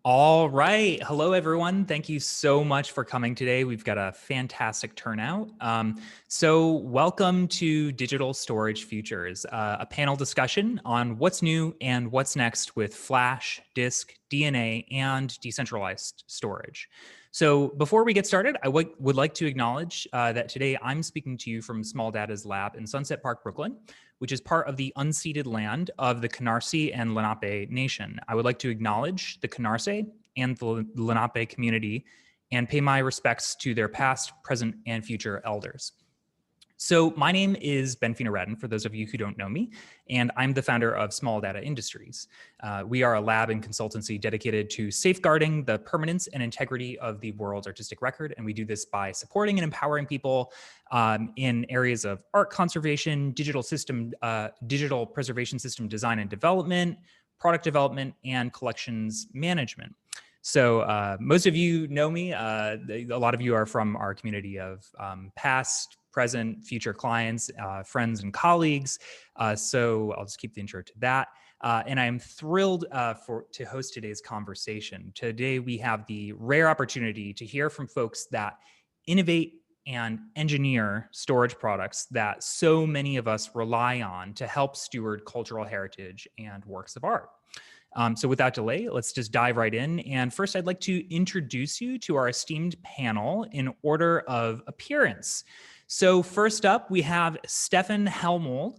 All right. Hello, everyone. Thank you so much for coming today. We've got a fantastic turnout. So welcome to Digital Storage Futures, a panel discussion on what's new and what's next with flash, disk, DNA, and decentralized storage. So before we get started, I would like to acknowledge that today I'm speaking to you from Small Data's lab in Sunset Park, Brooklyn, which is part of the unceded land of the Canarsie and Lenape Nation. I would like to acknowledge the Canarsie and the Lenape community and pay my respects to their past, present, and future elders. So my name is Ben Fino-Radin, for those of you who don't know me, and I'm the founder of Small Data Industries. We are a lab and consultancy dedicated to safeguarding the permanence and integrity of the world's artistic record, and we do this by supporting and empowering people in areas of art conservation, digital preservation system design and development, product development, and collections management. So most of you know me. A lot of you are from our community of past, present, future clients, friends, and colleagues. So I'll just keep the intro to that. And I'm thrilled to host today's conversation. Today, we have the rare opportunity to hear from folks that innovate and engineer storage products that so many of us rely on to help steward cultural heritage and works of art. So without delay, let's just dive right in. And first, I'd like to introduce you to our esteemed panel in order of appearance. So first up, we have Steffen Hellmold.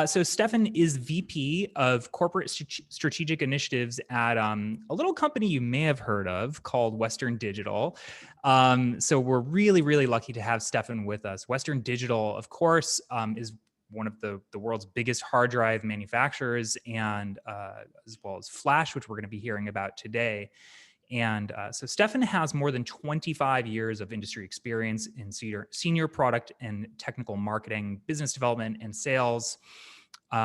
So Steffen is VP of Corporate Strategic Initiatives at a little company you may have heard of called Western Digital. So we're really, really lucky to have Steffen with us. Western Digital, of course, is one of the world's biggest hard drive manufacturers, and as well as flash, which we're going to be hearing about today. And so Steffen has more than 25 years of industry experience in senior product and technical marketing, business development, and sales. So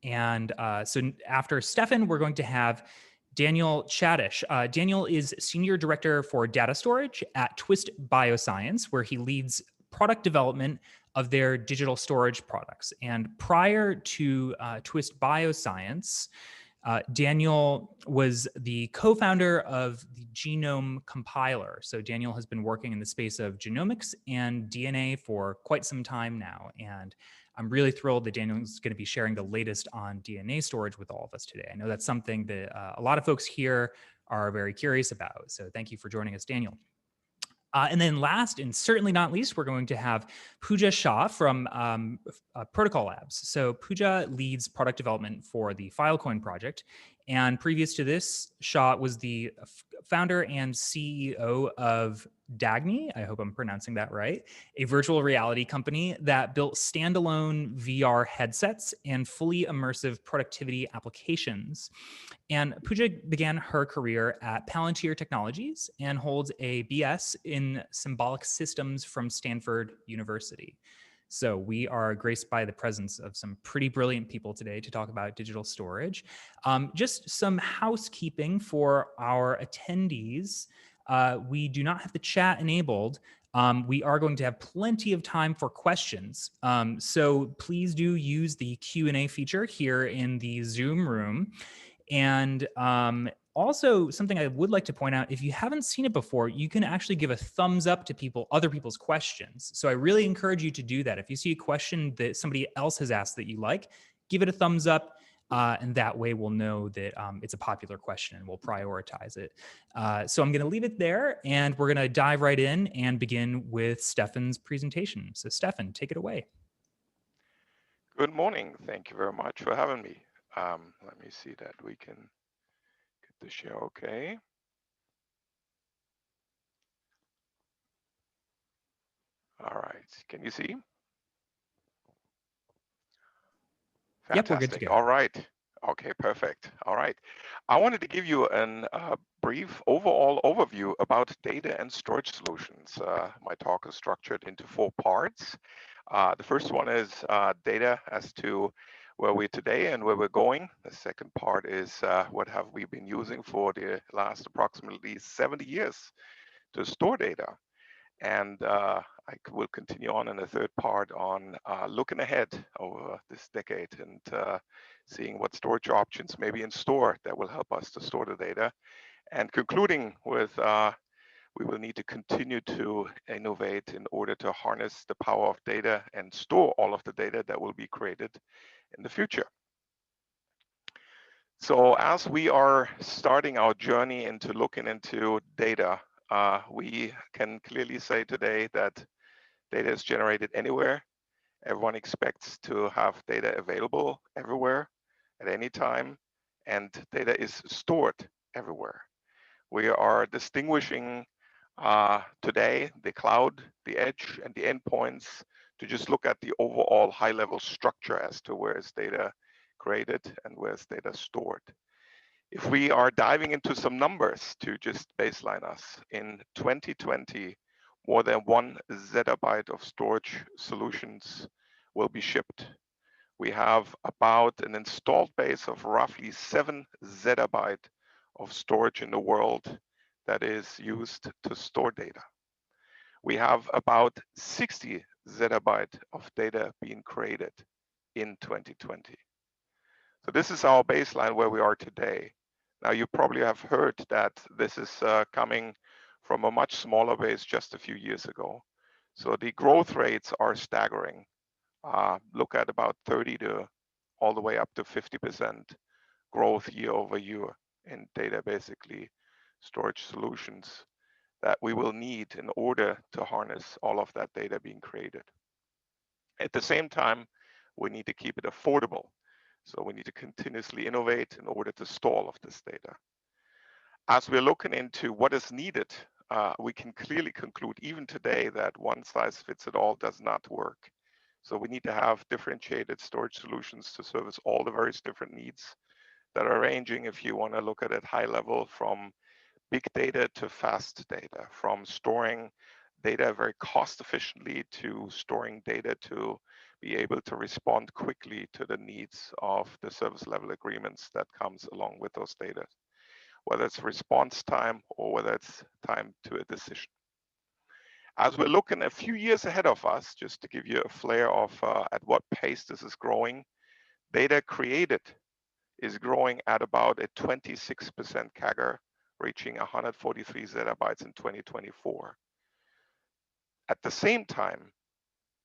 after Steffen, we're going to have Daniel Chadash. Daniel is Senior Director for Data Storage at Twist Bioscience, where he leads product development of their digital storage products. And prior to Twist Bioscience, Daniel was the co-founder of the Genome Compiler. So Daniel has been working in the space of genomics and DNA for quite some time now. And I'm really thrilled that Daniel is going to be sharing the latest on DNA storage with all of us today. I know that's something that a lot of folks here are very curious about. So thank you for joining us, Daniel. And then last and certainly not least, we're going to have Pooja Shah from Protocol Labs. So Pooja leads product development for the Filecoin project. And previous to this, Shah was the founder and CEO of Dagny, I hope I'm pronouncing that right, a virtual reality company that built standalone VR headsets and fully immersive productivity applications. And Pooja began her career at Palantir Technologies and holds a BS in symbolic systems from Stanford University. So we are graced by the presence of some pretty brilliant people today to talk about digital storage. Just some housekeeping for our attendees. We do not have the chat enabled. We are going to have plenty of time for questions. So please do use the Q&A feature here in the Zoom room. And also, something I would like to point out, if you haven't seen it before, you can actually give a thumbs up to other people's questions. So I really encourage you to do that. If you see a question that somebody else has asked that you like, give it a thumbs up. And that way we'll know that it's a popular question and we'll prioritize it. So I'm going to leave it there, and we're going to dive right in and begin with Steffen's presentation. So Steffen, take it away. Good morning. Thank you very much for having me. Let me see that we can get the share okay. All right. Can you see? Fantastic. Yep, we're good to go. All right. Okay, perfect. All right. I wanted to give you a brief overall overview about data and storage solutions. My talk is structured into 4 parts. The first one is data as to where we're today and where we're going. The second part is what have we been using for the last approximately 70 years to store data. And I will continue on in the third part on looking ahead over this decade and seeing what storage options may be in store that will help us to store the data. And concluding with, we will need to continue to innovate in order to harness the power of data and store all of the data that will be created in the future. So as we are starting our journey into looking into data, we can clearly say today that data is generated anywhere. Everyone expects to have data available everywhere at any time, and data is stored everywhere. We are distinguishing today the cloud, the edge, and the endpoints to just look at the overall high-level structure as to where is data created and where is data stored. If we are diving into some numbers to just baseline us, in 2020, more than 1 zettabyte of storage solutions will be shipped. We have about an installed base of roughly 7 zettabyte of storage in the world that is used to store data. We have about 60 zettabyte of data being created in 2020. So this is our baseline where we are today. Now you probably have heard that this is coming from a much smaller base just a few years ago. So the growth rates are staggering. Look at about 30 to all the way up to 50% growth year over year in data, basically storage solutions that we will need in order to harness all of that data being created. At the same time, we need to keep it affordable. So we need to continuously innovate in order to store all of this data. As we're looking into what is needed, we can clearly conclude even today that one size fits it all does not work. So we need to have differentiated storage solutions to service all the various different needs that are ranging, if you want to look at it high level, from big data to fast data, from storing data very cost efficiently to storing data to be able to respond quickly to the needs of the service level agreements that comes along with those data, whether it's response time or whether it's time to a decision. As we're looking a few years ahead of us, just to give you a flare of at what pace this is growing, data created is growing at about a 26% CAGR, reaching 143 zettabytes in 2024. At the same time,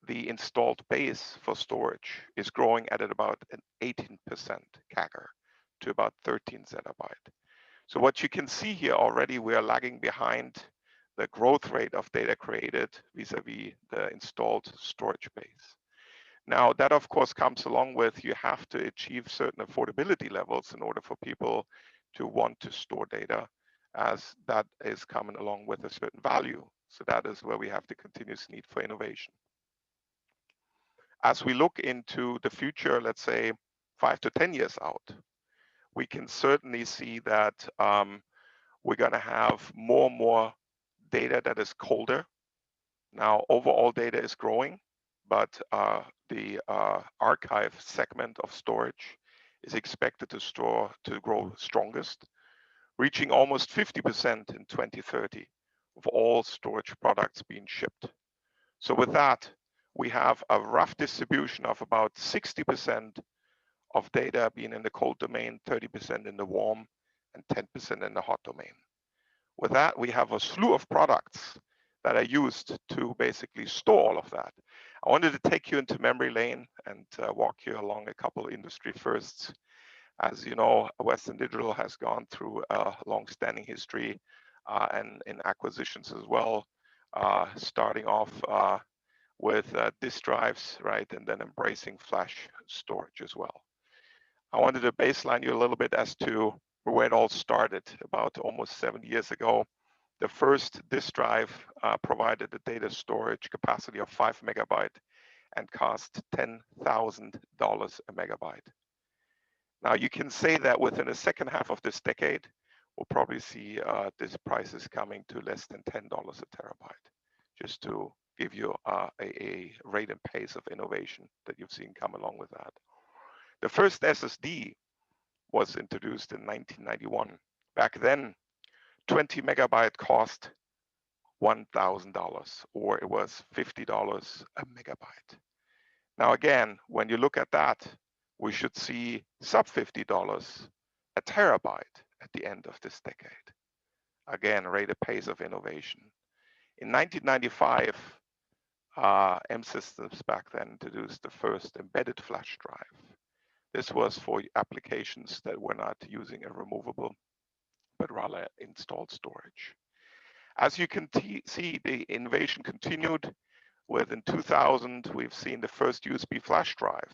the installed base for storage is growing at about an 18% CAGR to about 13 zettabyte. So what you can see here already, we are lagging behind the growth rate of data created vis-a-vis the installed storage base. Now, that of course comes along with you have to achieve certain affordability levels in order for people to want to store data, as that is coming along with a certain value. So that is where we have the continuous need for innovation. As we look into the future, let's say 5 to 10 years out, we can certainly see that we're going to have more and more data that is colder. Now, overall data is growing, but the archive segment of storage is expected to grow strongest, reaching almost 50% in 2030 of all storage products being shipped. So with that, we have a rough distribution of about 60% of data being in the cold domain, 30% in the warm, and 10% in the hot domain. With that, we have a slew of products that are used to basically store all of that. I wanted to take you into memory lane and walk you along a couple of industry firsts. As you know, Western Digital has gone through a long-standing history and in acquisitions as well, starting off with disk drives, right, and then embracing flash storage as well. I wanted to baseline you a little bit as to where it all started about almost 7 years ago. The first disk drive provided a data storage capacity of 5 megabyte and cost $10,000 a megabyte. Now you can say that within the second half of this decade, we'll probably see these prices coming to less than $10 a terabyte, just to give you a rate and pace of innovation that you've seen come along with that. The first SSD was introduced in 1991. Back then, 20 megabyte cost $1,000, or it was $50 a megabyte. Now again, when you look at that, we should see sub $50 a terabyte at the end of this decade. Again, rate a pace of innovation. In 1995, M Systems back then introduced the first embedded flash drive. This was for applications that were not using a removable, but rather installed storage. As you can see, the innovation continued. Within 2000, we've seen the first USB flash drive.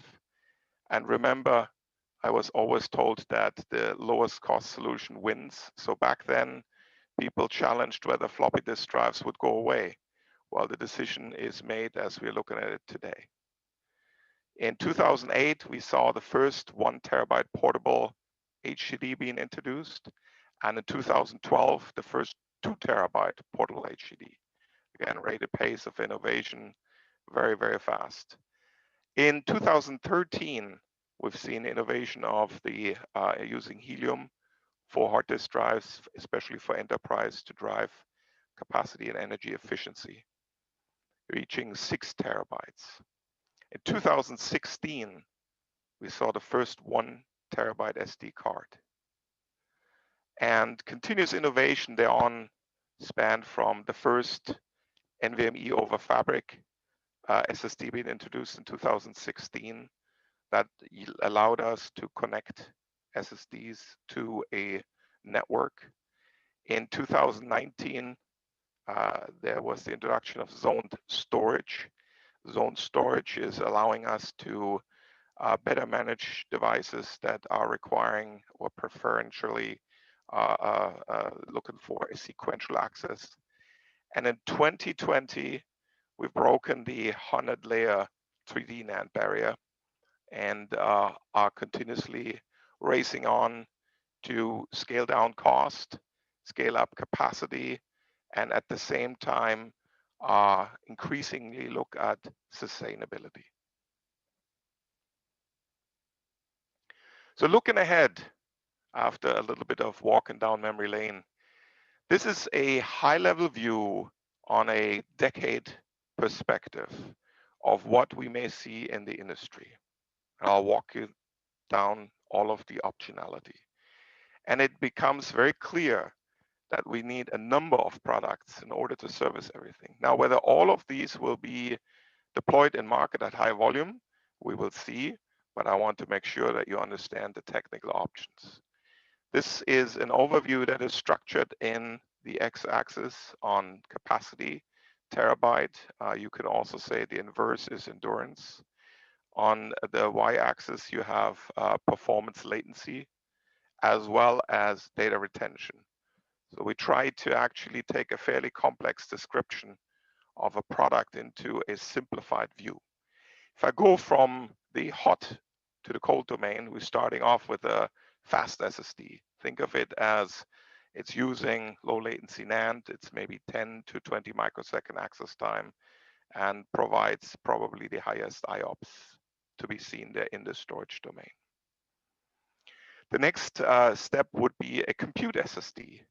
And remember, I was always told that the lowest cost solution wins. So back then, people challenged whether floppy disk drives would go away. Well, the decision is made as we're looking at it today. In 2008, we saw the first 1 terabyte portable HDD being introduced. And in 2012, the first 2 terabyte portable HDD. Again, rate a pace of innovation very, very fast. In 2013, we've seen innovation of the using helium for hard disk drives, especially for enterprise, to drive capacity and energy efficiency, reaching 6 terabytes. In 2016, we saw the first 1 terabyte SD card. And continuous innovation thereon spanned from the first NVMe over Fabric SSD being introduced in 2016 that allowed us to connect SSDs to a network. In 2019, there was the introduction of zoned storage. Zoned storage is allowing us to better manage devices that are requiring or preferentially looking for a sequential access. And in 2020, we've broken the 100-layer 3D NAND barrier and are continuously racing on to scale down cost, scale up capacity, and at the same time, increasingly look at sustainability. So looking ahead, after a little bit of walking down memory lane, this is a high-level view on a decade perspective of what we may see in the industry. And I'll walk you down all of the optionality. And it becomes very clear that we need a number of products in order to service everything. Now, whether all of these will be deployed in market at high volume, we will see, but I want to make sure that you understand the technical options. This is an overview that is structured in the x-axis on capacity, terabyte. You can also say the inverse is endurance. On the y-axis, you have performance latency, as well as data retention. So we try to actually take a fairly complex description of a product into a simplified view. If I go from the hot to the cold domain, we're starting off with a fast SSD. Think of it as it's using low latency NAND. It's maybe 10 to 20 microsecond access time and provides probably the highest IOPS to be seen there in the storage domain. The next step would be a compute SSD.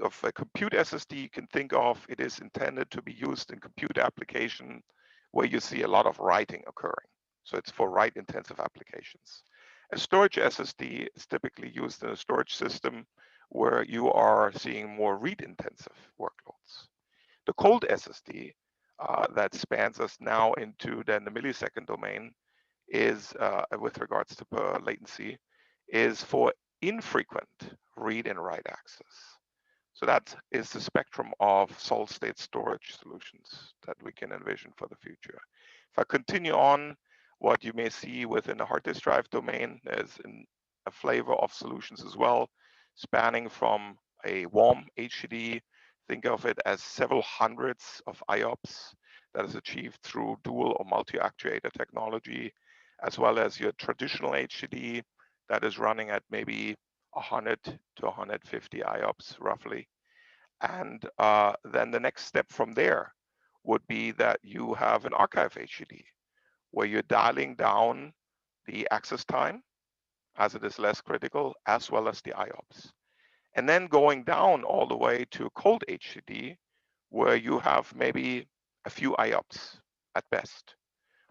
Of a compute SSD, you can think of it is intended to be used in compute application where you see a lot of writing occurring. So it's for write-intensive applications. A storage SSD is typically used in a storage system where you are seeing more read-intensive workloads. The cold SSD that spans us now into then the millisecond domain is, with regards to latency, is for infrequent read and write access. So that is the spectrum of solid-state storage solutions that we can envision for the future. If I continue on, what you may see within the hard disk drive domain is a flavor of solutions as well, spanning from a warm HDD. Think of it as several hundreds of IOPS that is achieved through dual or multi-actuator technology, as well as your traditional HDD that is running at maybe 100 to 150 IOPS roughly. And then the next step from there would be that you have an archive HDD where you're dialing down the access time as it is less critical, as well as the IOPS. And then going down all the way to cold HDD where you have maybe a few IOPS at best.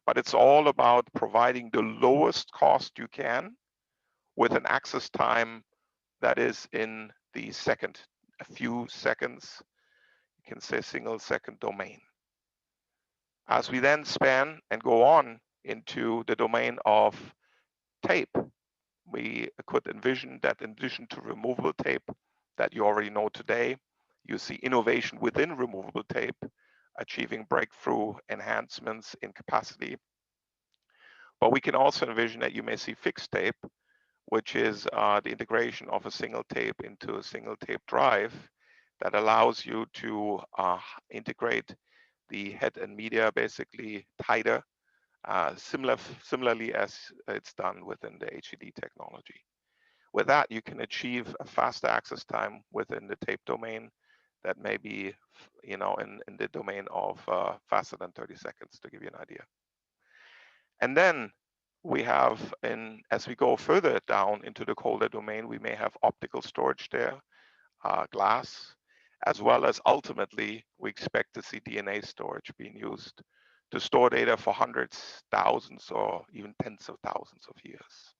But it's all about providing the lowest cost you can with an access time that is in the second a few seconds. You can say single second domain. As we then span and go on into the domain of tape, we could envision that in addition to removable tape that you already know today, you see innovation within removable tape, achieving breakthrough enhancements in capacity. But we can also envision that you may see fixed tape, which is the integration of a single tape into a single tape drive that allows you to integrate the head and media basically tighter, similarly as it's done within the HDD technology. With that, you can achieve a faster access time within the tape domain that may be, in the domain of faster than 30 seconds, to give you an idea. And then we have, as we go further down into the colder domain, we may have optical storage there, glass, as well as ultimately, we expect to see DNA storage being used to store data for hundreds, thousands, or even tens of thousands of years.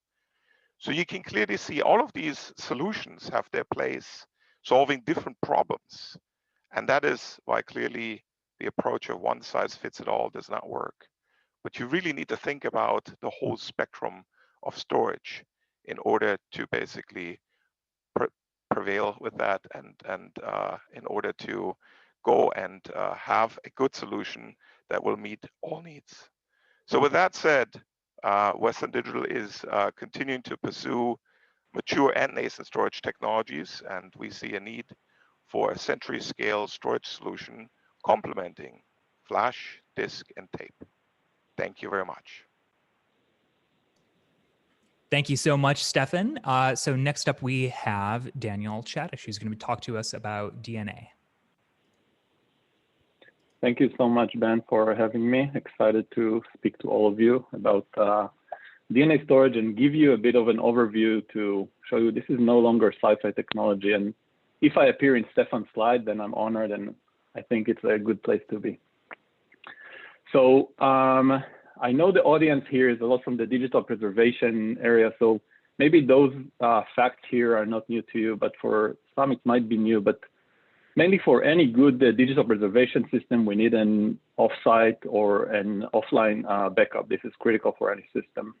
So you can clearly see all of these solutions have their place solving different problems. And that is why clearly the approach of one size fits it all does not work. But you really need to think about the whole spectrum of storage in order to basically prevail with that, and in order to go and have a good solution that will meet all needs. So with that said, Western Digital is continuing to pursue mature and nascent storage technologies, and we see a need for a century scale storage solution complementing flash, disk, and tape. Thank you very much. Thank you so much, Steffen. So next up, we have Daniel Chadash, who's going to talk to us about DNA. Thank you so much, Ben, for having me. Excited to speak to all of you about DNA storage and give you a bit of an overview to show you this is no longer sci-fi technology. And if I appear in Steffen's slide, then I'm honored, and I think it's a good place to be. So I know the audience here is a lot from the digital preservation area, so maybe those facts here are not new to you, but for some it might be new. But mainly for any good digital preservation system, we need an offsite or an offline backup. This is critical for any system.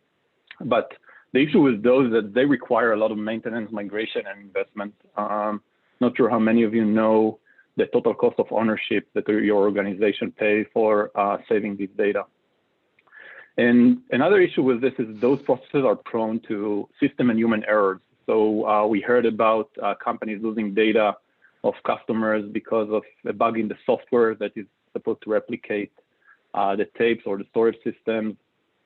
But the issue with those is that they require a lot of maintenance, migration, and investment. Not sure how many of you know the total cost of ownership that your organization pays for saving this data. And another issue with this is those processes are prone to system and human errors. So we heard about companies losing data of customers because of a bug in the software that is supposed to replicate the tapes or the storage systems.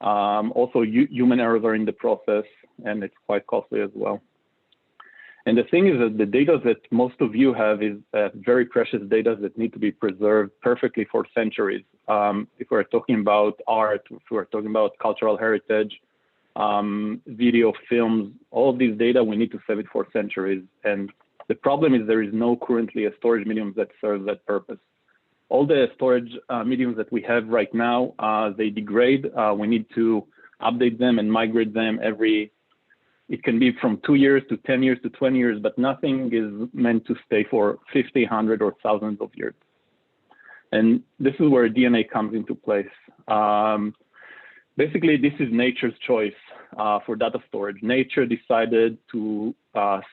Also, human errors are in the process, and it's quite costly as well. And the thing is that the data that most of you have is very precious data that need to be preserved perfectly for centuries. If we're talking about art, if we're talking about cultural heritage, video, films, all of these data, we need to save it for centuries. And the problem is there is no currently a storage medium that serves that purpose. All the storage mediums that we have right now, they degrade. We need to update them and migrate them it can be from 2 years to 10 years to 20 years, but nothing is meant to stay for 50, 100, or thousands of years. And this is where DNA comes into place. Basically, this is nature's choice for data storage. Nature decided to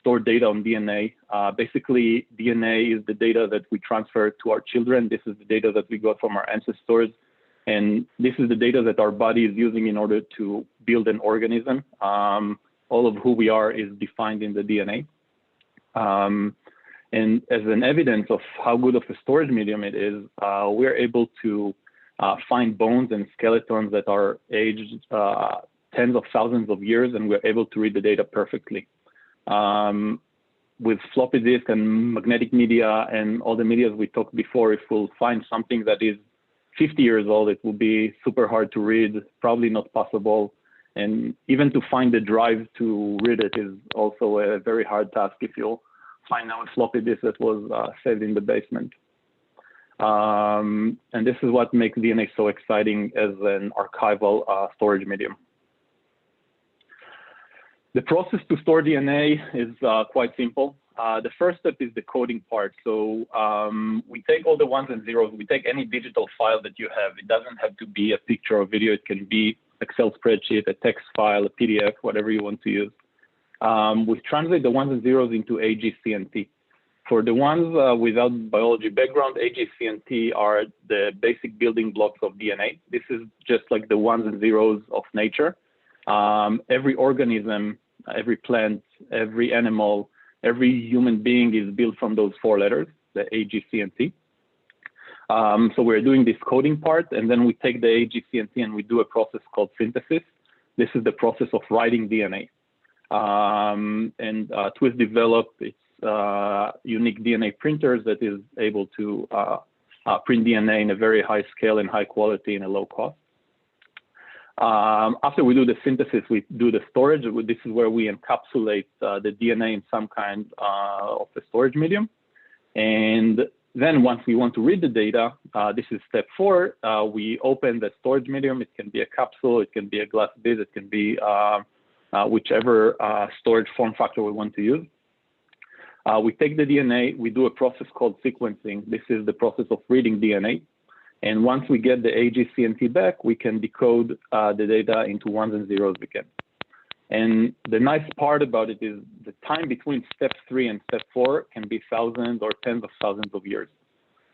store data on DNA. Basically, DNA is the data that we transfer to our children. This is the data that we got from our ancestors. And this is the data that our body is using in order to build an organism. All of who we are is defined in the DNA. And as an evidence of how good of a storage medium it is, we're able to find bones and skeletons that are aged tens of thousands of years, and we're able to read the data perfectly. With floppy disk and magnetic media and all the media we talked before, if we'll find something that is 50 years old, it will be super hard to read, probably not possible. And even to find the drive to read it is also a very hard task if you'll find out a floppy disk that was saved in the basement. And this is what makes DNA so exciting as an archival storage medium. The process to store DNA is quite simple. the first step is the coding part. So we take all the ones and zeros. We take any digital file that you have. It doesn't have to be a picture or video. It can be Excel spreadsheet, a text file, a PDF, whatever you want to use. We translate the ones and zeros into AGCNT. For the ones without biology background, AGCNT are the basic building blocks of DNA. This is just like the ones and zeros of nature. Every organism, every plant, every animal, every human being is built from those 4 letters, the AGCNT. So we're doing this coding part, and then we take the AGCNT and we do a process called synthesis. This is the process of writing DNA. Twist developed its unique DNA printers that is able to print DNA in a very high scale and high quality and a low cost. After we do the synthesis, we do the storage. This is where we encapsulate the DNA in some kind of a storage medium. And then once we want to read the data, this is step 4. We open the storage medium. It can be a capsule, it can be a glass bead, it can be whichever storage form factor we want to use. We take the DNA, we do a process called sequencing. This is the process of reading DNA. And once we get the AGCNT back, we can decode the data into ones and zeros again. And the nice part about it is the time between step 3 and step 4 can be thousands or tens of thousands of years.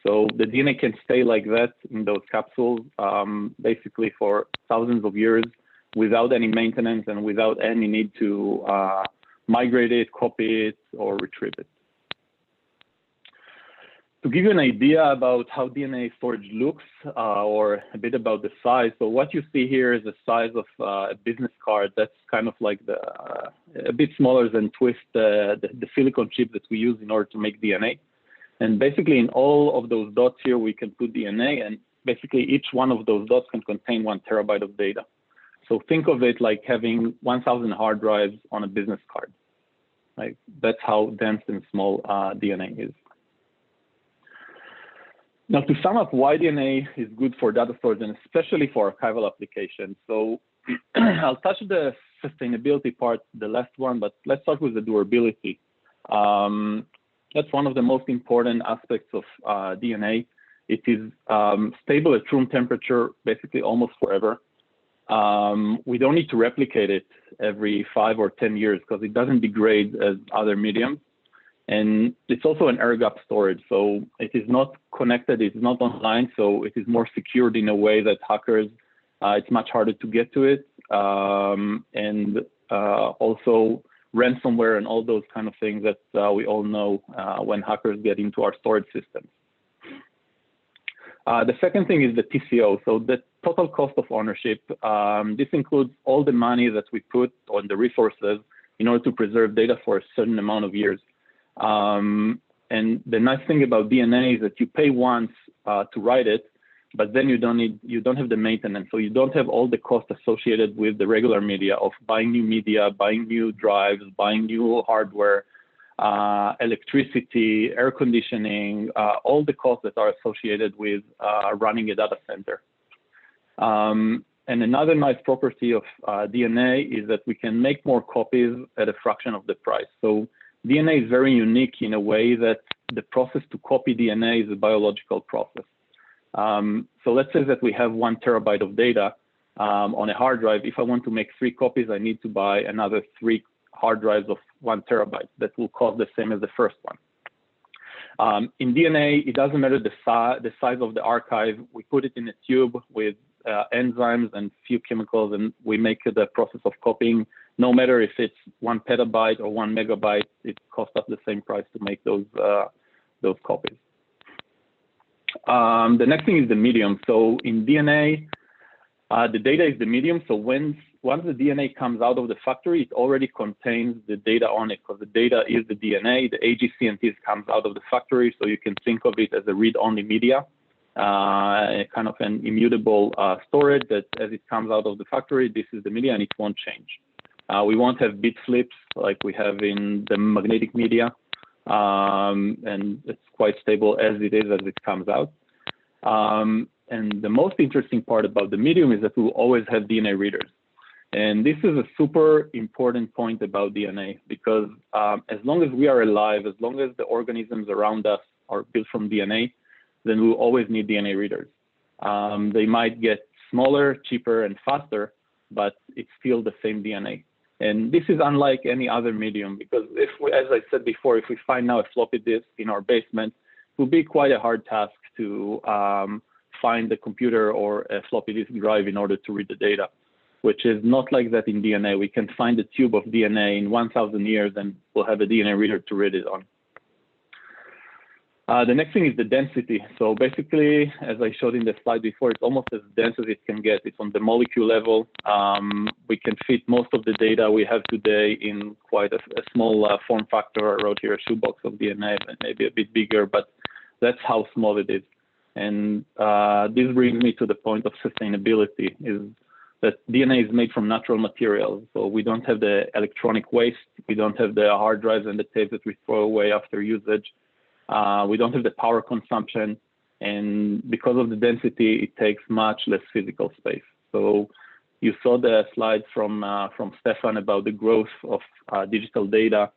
So the DNA can stay like that in those capsules basically for thousands of years without any maintenance and without any need to migrate it, copy it, or retrieve it. To give you an idea about how DNA storage looks, or a bit about the size, so what you see here is the size of a business card. That's kind of like a bit smaller than Twist, the silicon chip that we use in order to make DNA. And basically in all of those dots here, we can put DNA, and basically each one of those dots can contain 1 terabyte of data. So think of it like having 1,000 hard drives on a business card. Like that's how dense and small DNA is. Now, to sum up why DNA is good for data storage and especially for archival applications. So I'll touch the sustainability part, the last one, but let's start with the durability. That's one of the most important aspects of DNA. It is stable at room temperature, basically almost forever. We don't need to replicate it every 5 or 10 years because it doesn't degrade as other mediums. And it's also an air-gap storage. So it is not connected, it's not online, so it is more secured in a way that hackers, it's much harder to get to it. And also ransomware and all those kind of things that we all know when hackers get into our storage systems. The second thing is the TCO, so the total cost of ownership. This includes all the money that we put on the resources in order to preserve data for a certain amount of years. And the nice thing about DNA is that you pay once to write it, but then you don't have the maintenance. So you don't have all the costs associated with the regular media of buying new media, buying new drives, buying new hardware, electricity, air conditioning, all the costs that are associated with running a data center. And another nice property of DNA is that we can make more copies at a fraction of the price. So DNA is very unique in a way that the process to copy DNA is a biological process. So let's say that we have 1 terabyte of data on a hard drive. If I want to make 3 copies, I need to buy another 3 hard drives of 1 terabyte that will cost the same as the first one. In DNA, it doesn't matter the size of the archive. We put it in a tube with enzymes and few chemicals, and we make the process of copying. No matter if it's 1 petabyte or 1 megabyte, it costs us the same price to make those copies. The next thing is the medium. So in DNA, the data is the medium. So once the DNA comes out of the factory, it already contains the data on it because the data is the DNA. The AGCNT comes out of the factory, so you can think of it as a read-only media, kind of an immutable storage that as it comes out of the factory, this is the media and it won't change. We won't have bit flips like we have in the magnetic media, and it's quite stable as it is as it comes out. And the most interesting part about the medium is that we'll always have DNA readers. And this is a super important point about DNA, because as long as we are alive, as long as the organisms around us are built from DNA, then we'll always need DNA readers. They might get smaller, cheaper, and faster, but it's still the same DNA. And this is unlike any other medium, because if we, as I said before, if we find now a floppy disk in our basement, it will be quite a hard task to find the computer or a floppy disk drive in order to read the data, which is not like that in DNA. We can find a tube of DNA in 1,000 years and we'll have a DNA reader to read it on. The next thing is the density. So basically, as I showed in the slide before, it's almost as dense as it can get. It's on the molecule level. We can fit most of the data we have today in quite a small form factor. I wrote here a shoebox of DNA, maybe a bit bigger, but that's how small it is. And this brings me to the point of sustainability, is that DNA is made from natural materials. So we don't have the electronic waste. We don't have the hard drives and the tapes that we throw away after usage. We don't have the power consumption, and because of the density, it takes much less physical space. So you saw the slides from Steffen about the growth of digital data,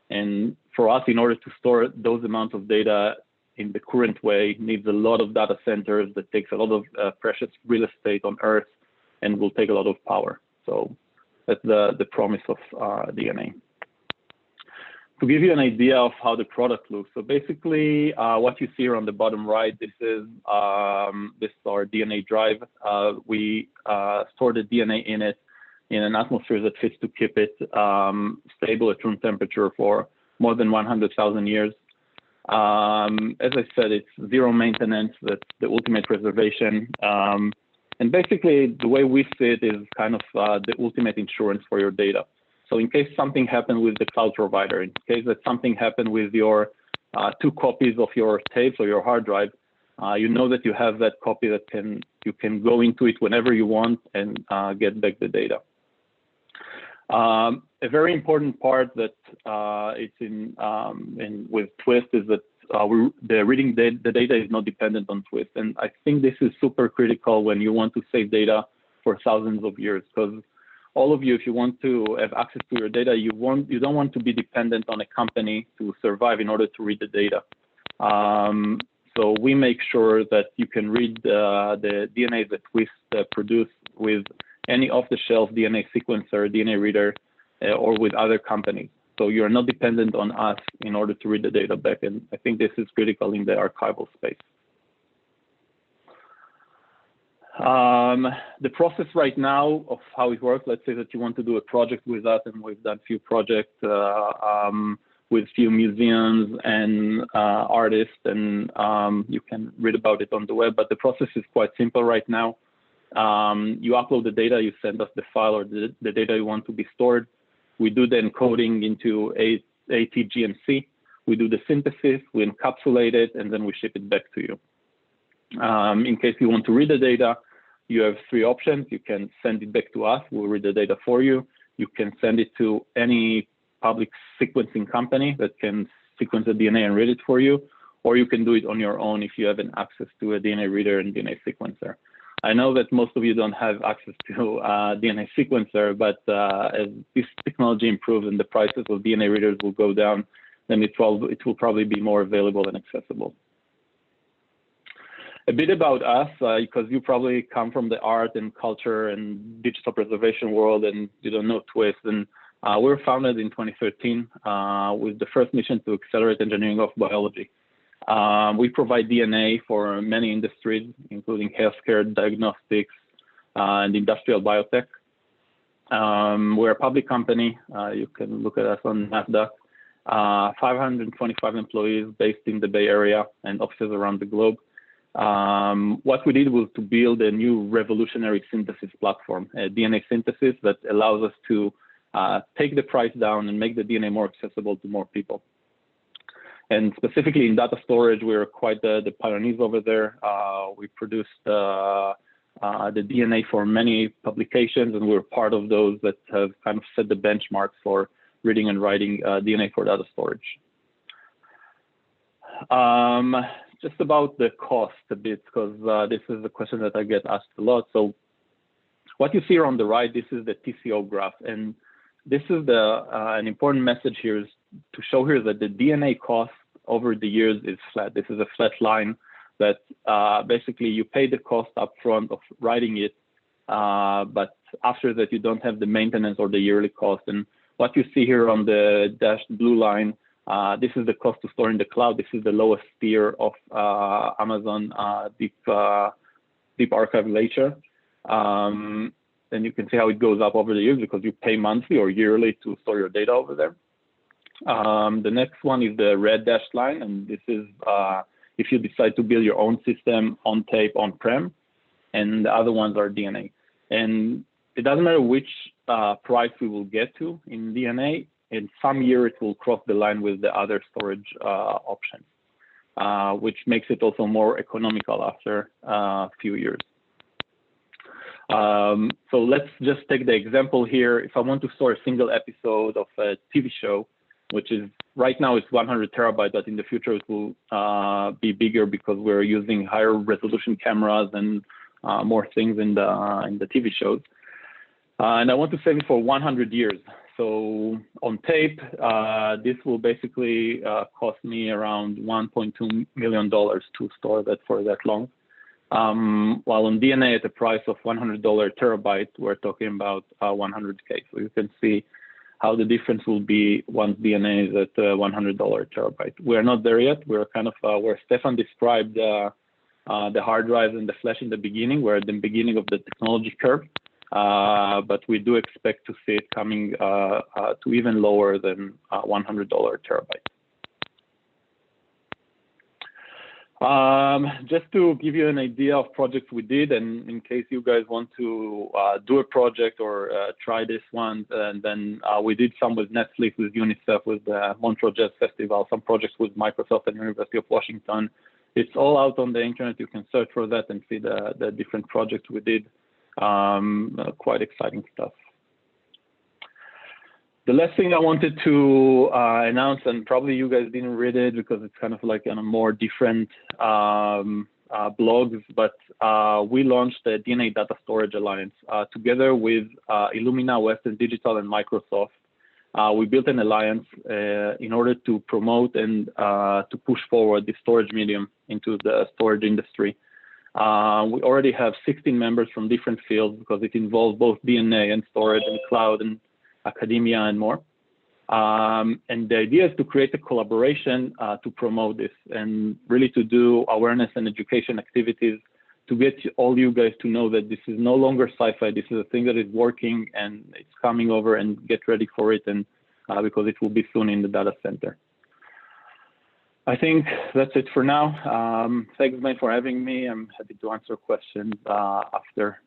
and for us, in order to store those amounts of data in the current way, needs a lot of data centers that takes a lot of precious real estate on Earth, and will take a lot of power. So that's the promise of DNA. To give you an idea of how the product looks, so basically what you see here on the bottom right, this is our DNA drive. We store the DNA in it in an atmosphere that fits to keep it stable at room temperature for more than 100,000 years. As I said, it's zero maintenance, that's the ultimate preservation. And basically the way we see it is kind of the ultimate insurance for your data. So in case something happened with the cloud provider, in case that something happened with your 2 copies of your tapes or your hard drive, you know that you have that copy that you can go into it whenever you want and get back the data. A very important part that it's in with Twist is that the data is not dependent on Twist, and I think this is super critical when you want to save data for thousands of years, because all of you, if you want to have access to your data, you don't want to be dependent on a company to survive in order to read the data. So we make sure that you can read the DNA that Twist produce with any off-the-shelf DNA sequencer, DNA reader, or with other companies. So you're not dependent on us in order to read the data back, and I think this is critical in the archival space. The process right now of how it works, let's say that you want to do a project with us, and we've done a few projects with few museums and artists, and you can read about it on the web, but the process is quite simple right now. You upload the data, you send us the file or the data you want to be stored. We do the encoding into ATGMC. We do the synthesis, we encapsulate it, and then we ship it back to you. In case you want to read the data, you have 3 options. You can send it back to us. We'll read the data for you. You can send it to any public sequencing company that can sequence the DNA and read it for you, or you can do it on your own if you have an access to a DNA reader and DNA sequencer. I know that most of you don't have access to DNA sequencer, but as this technology improves and the prices of DNA readers will go down, then it will probably be more available and accessible. A bit about us, because you probably come from the art and culture and digital preservation world and you don't know Twist. And we were founded in 2013 with the first mission to accelerate engineering of biology. We provide DNA for many industries, including healthcare, diagnostics, and industrial biotech. We're a public company. You can look at us on NASDAQ. 525 employees based in the Bay Area and offices around the globe. What we did was to build a new revolutionary synthesis platform, a DNA synthesis that allows us to take the price down and make the DNA more accessible to more people. And specifically in data storage, we're quite the pioneers over there. We produced the DNA for many publications, and we're part of those that have kind of set the benchmark for reading and writing DNA for data storage. Just about the cost a bit, because this is a question that I get asked a lot. So what you see on the right, this is the TCO graph. And this is an important message here is to show here that the DNA cost over the years is flat. This is a flat line that basically you pay the cost up front of writing it, but after that you don't have the maintenance or the yearly cost. And what you see here on the dashed blue line, this is the cost to store in the cloud. This is the lowest tier of Amazon deep archive layer. And you can see how it goes up over the years because you pay monthly or yearly to store your data over there. The next one is the red dashed line, and this is if you decide to build your own system on tape, on-prem, and the other ones are DNA. And it doesn't matter which price we will get to in DNA. In some year, it will cross the line with the other storage options, which makes it also more economical after a few years. So let's just take the example here. If I want to store a single episode of a TV show, which is right now it's 100 terabytes, but in the future it will be bigger because we're using higher resolution cameras and more things in the TV shows. And I want to save it for 100 years. So on tape, this will basically cost me around $1.2 million to store that for that long. While on DNA at the price of $100 terabyte, we're talking about 100K. So you can see how the difference will be once DNA is at $100 terabyte. We're not there yet. We're kind of where Steffen described the hard drives and the flash in the beginning. We're at the beginning of the technology curve, but we do expect to see it coming to even lower than $100 terabyte. Just to give you an idea of projects we did, and in case you guys want to do a project or try this one, and then we did some with Netflix, with UNICEF, with the Montreal Jazz Festival, some projects with Microsoft and University of Washington. It's all out on the internet. You can search for that and see the different projects we did. Quite exciting stuff. The last thing I wanted to announce, and probably you guys didn't read it because it's kind of like on a more different blogs, but we launched the DNA Data Storage Alliance together with Illumina, Western Digital, and Microsoft. We built an alliance in order to promote and to push forward the storage medium into the storage industry. We already have 16 members from different fields because it involves both DNA and storage and cloud and academia and more. And the idea is to create a collaboration to promote this and really to do awareness and education activities to get all you guys to know that this is no longer sci-fi. This is a thing that is working and it's coming over, and get ready for it, and because it will be soon in the data center. I think that's it for now. Thanks, Ben, for having me. I'm happy to answer questions after.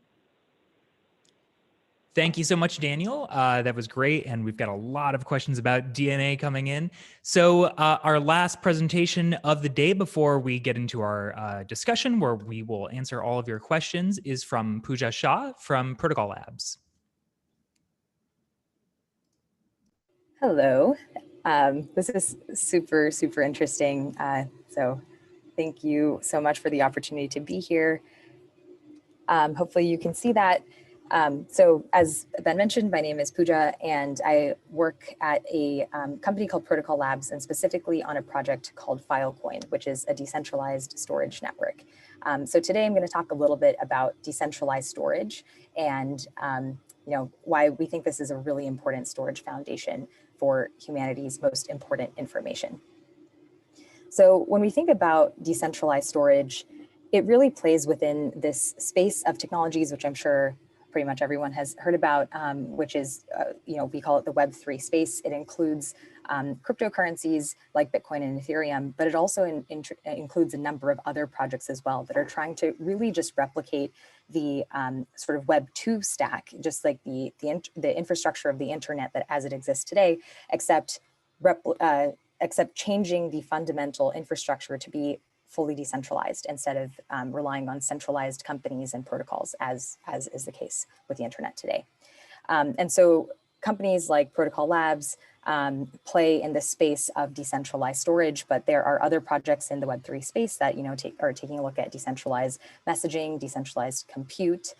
Thank you so much, Daniel. That was great. And we've got a lot of questions about DNA coming in. So our last presentation of the day before we get into our discussion, where we will answer all of your questions, is from Pooja Shah from Protocol Labs. Hello. This is super, super interesting. So thank you so much for the opportunity to be here. Hopefully you can see that. So as Ben mentioned, my name is Pooja, and I work at a company called Protocol Labs, and specifically on a project called Filecoin, which is a decentralized storage network. So today I'm going to talk a little bit about decentralized storage and why we think this is a really important storage foundation for humanity's most important information. So when we think about decentralized storage, it really plays within this space of technologies, which I'm sure pretty much everyone has heard about, which is, we call it the Web3 space. It includes cryptocurrencies like Bitcoin and Ethereum, but it also includes a number of other projects as well that are trying to really just replicate the sort of Web2 stack, just like the infrastructure of the internet that as it exists today, except changing the fundamental infrastructure to be fully decentralized instead of relying on centralized companies and protocols as is the case with the internet today. And so companies like Protocol Labs play in the space of decentralized storage, but there are other projects in the Web3 space that are taking a look at decentralized messaging, decentralized compute,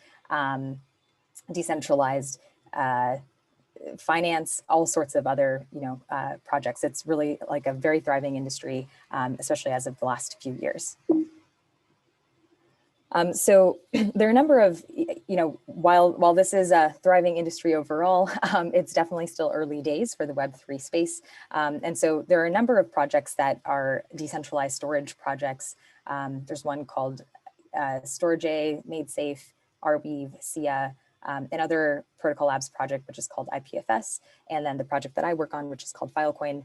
decentralized finance, all sorts of other projects. It's really like a very thriving industry, especially as of the last few years. So there are a number of, while this is a thriving industry overall, it's definitely still early days for the Web3 space. And so there are a number of projects that are decentralized storage projects. There's one called Storage, Made Safe, Arweave, SIA, another Protocol Labs project, which is called IPFS, and then the project that I work on, which is called Filecoin.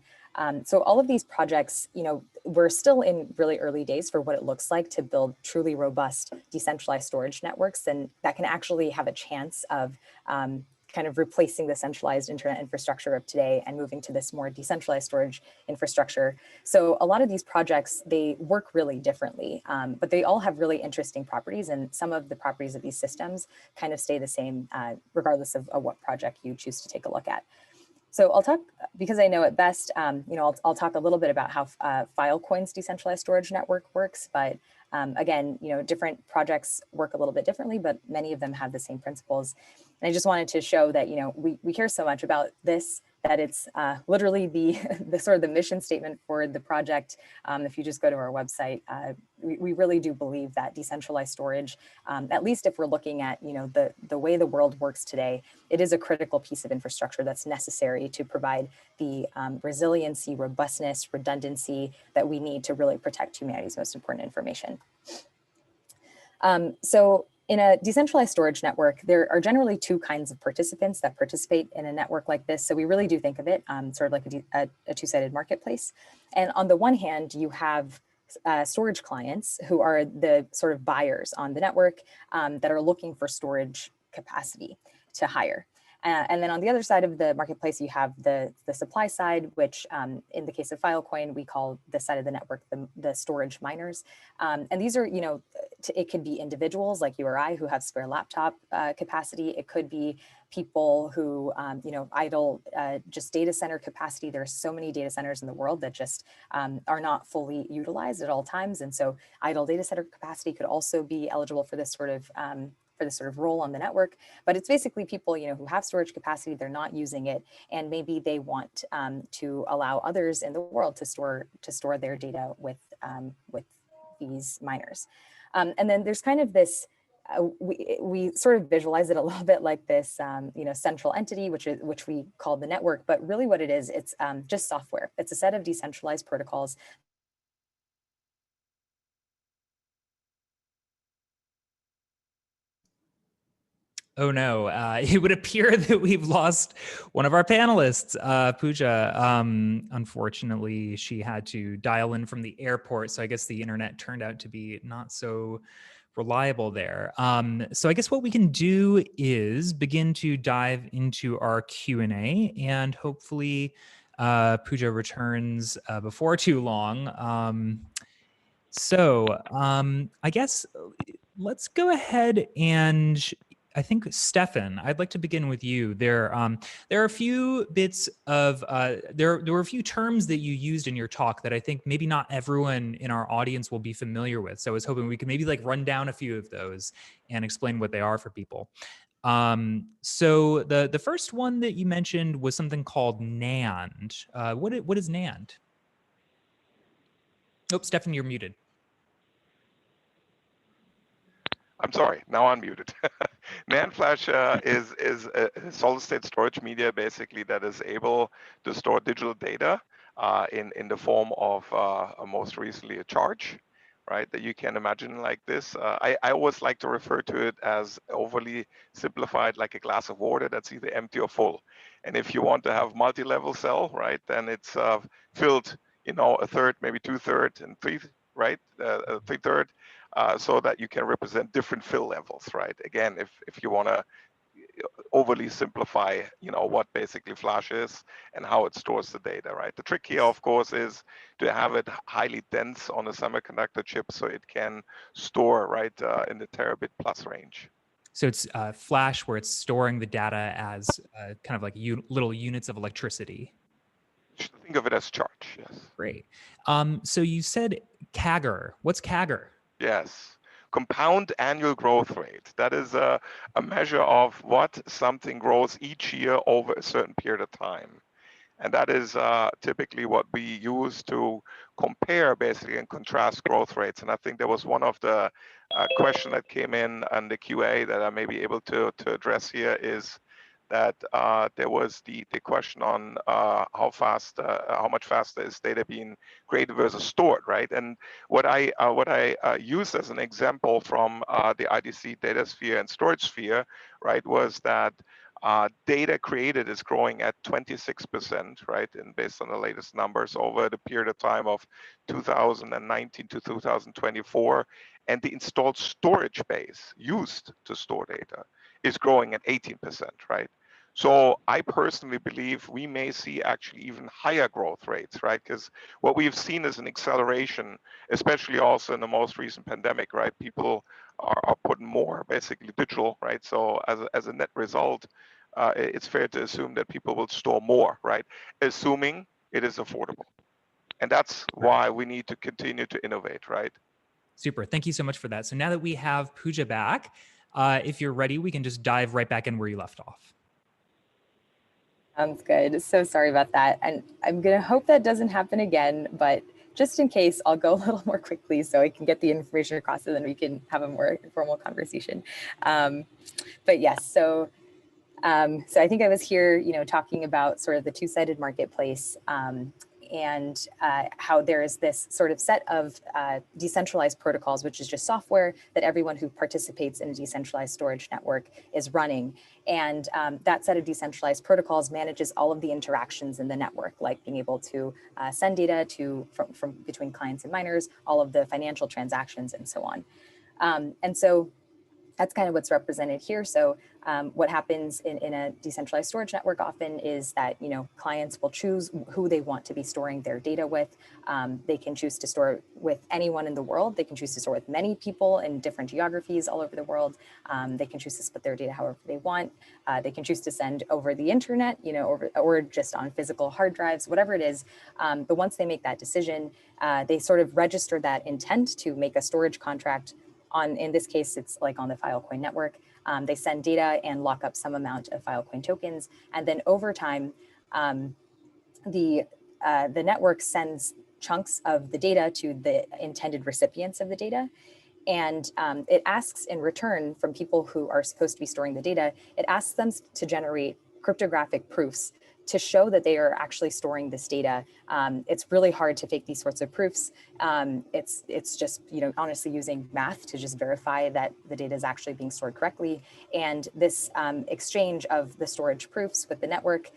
So all of these projects, we're still in really early days for what it looks like to build truly robust decentralized storage networks, and that can actually have a chance of kind of replacing the centralized internet infrastructure of today and moving to this more decentralized storage infrastructure. So a lot of these projects, they work really differently, but they all have really interesting properties, and some of the properties of these systems kind of stay the same regardless of what project you choose to take a look at. So I'll talk, because I know it best, I'll talk a little bit about how Filecoin's decentralized storage network works, but again, different projects work a little bit differently, but many of them have the same principles. And I just wanted to show that, we care so much about this, that it's literally the sort of the mission statement for the project. If you just go to our website, we really do believe that decentralized storage, at least if we're looking at the way the world works today, it is a critical piece of infrastructure that's necessary to provide the resiliency, robustness, redundancy that we need to really protect humanity's most important information. So in a decentralized storage network, there are generally two kinds of participants that participate in a network like this. So we really do think of it sort of like a two-sided marketplace. And on the one hand, you have storage clients who are the sort of buyers on the network that are looking for storage capacity to hire. And then on the other side of the marketplace, you have the supply side, which in the case of Filecoin, we call this side of the network the storage miners. And these are, it could be individuals like you or I who have spare laptop capacity. It could be people who, idle just data center capacity. There are so many data centers in the world that just are not fully utilized at all times. And so idle data center capacity could also be eligible for this sort of role on the network. But it's basically people, who have storage capacity, they're not using it, and maybe they want to allow others in the world to store their data with these miners. And then there's kind of this, we sort of visualize it a little bit like this, central entity, which we call the network. But really, what it is, it's just software. It's a set of decentralized protocols. Oh no, it would appear that we've lost one of our panelists, Pooja. Unfortunately, she had to dial in from the airport, so I guess the internet turned out to be not so reliable there. So I guess what we can do is begin to dive into our Q&A, and hopefully Pooja returns before too long. I guess let's go ahead and I think, Steffen, I'd like to begin with you. There are a few bits of, there were a few terms that you used in your talk that I think maybe not everyone in our audience will be familiar with. So I was hoping we could maybe like run down a few of those and explain what they are for people. So the first one that you mentioned was something called NAND. What is NAND? Oh, Steffen, you're muted. I'm sorry, now unmuted. NAND flash is a solid-state storage media, basically, that is able to store digital data in the form of most recently a charge, right? That you can imagine like this. I always like to refer to it as overly simplified, like a glass of water that's either empty or full. And if you want to have multi-level cell, right, then it's filled, a third, maybe 2/3, and right, 3/3. So that you can represent different fill levels, right? Again, if you want to overly simplify, what basically flash is and how it stores the data, right? The trick here, of course, is to have it highly dense on a semiconductor chip so it can store, right, in the terabit plus range. So it's flash where it's storing the data as kind of like little units of electricity. Think of it as charge, yes. Great. So you said Kaggle. What's Kaggle? Yes. compound annual growth rate. That is a measure of what something grows each year over a certain period of time. And that is typically what we use to compare basically and contrast growth rates. And I think there was one of the question that came in on the QA that I may be able to address here is that there was the question on how much faster is data being created versus stored, right? And what I used as an example from the IDC data sphere and storage sphere, right, was that data created is growing at 26%, right? And based on the latest numbers over the period of time of 2019 to 2024, and the installed storage base used to store data is growing at 18%, right? So I personally believe we may see actually even higher growth rates, right? Because what we've seen is an acceleration, especially also in the most recent pandemic, right? People are putting more basically digital, right? So as a net result, it's fair to assume that people will store more, right? Assuming it is affordable. And that's why we need to continue to innovate, right? Super. Thank you so much for that. So now that we have Pooja back, if you're ready, we can just dive right back in where you left off. Sounds good. So sorry about that. And I'm going to hope that doesn't happen again, but just in case, I'll go a little more quickly so I can get the information across and then we can have a more informal conversation. But yes, so I think I was here, talking about sort of the two-sided marketplace and how there is this sort of set of decentralized protocols, which is just software that everyone who participates in a decentralized storage network is running. And that set of decentralized protocols manages all of the interactions in the network, like being able to send data from between clients and miners, all of the financial transactions and so on. And so that's kind of what's represented here. So what happens in a decentralized storage network often is that, clients will choose who they want to be storing their data with. They can choose to store with anyone in the world. They can choose to store with many people in different geographies all over the world. They can choose to split their data however they want. They can choose to send over the internet, or just on physical hard drives, whatever it is. But once they make that decision, they sort of register that intent to make a storage contract in this case, it's like on the Filecoin network. They send data and lock up some amount of Filecoin tokens. And then over time, the network sends chunks of the data to the intended recipients of the data. And it asks in return from people who are supposed to be storing the data, it asks them to generate cryptographic proofs to show that they are actually storing this data. It's really hard to fake these sorts of proofs. It's just, honestly using math to just verify that the data is actually being stored correctly. And this exchange of the storage proofs with the network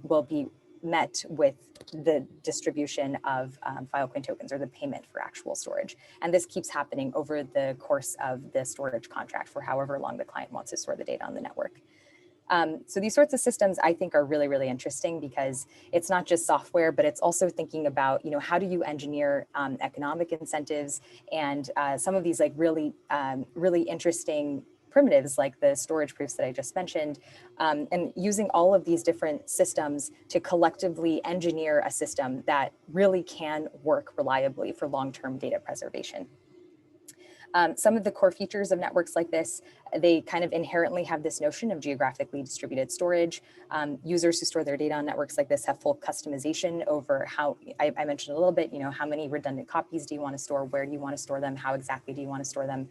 will be met with the distribution of Filecoin tokens or the payment for actual storage. And this keeps happening over the course of the storage contract for however long the client wants to store the data on the network. So these sorts of systems I think are really, really interesting because it's not just software, but it's also thinking about, how do you engineer economic incentives and some of these like really, really interesting primitives like the storage proofs that I just mentioned, and using all of these different systems to collectively engineer a system that really can work reliably for long-term data preservation. Some of the core features of networks like this, they kind of inherently have this notion of geographically distributed storage. Users who store their data on networks like this have full customization over how, I mentioned a little bit, how many redundant copies do you want to store, where do you want to store them, how exactly do you want to store them,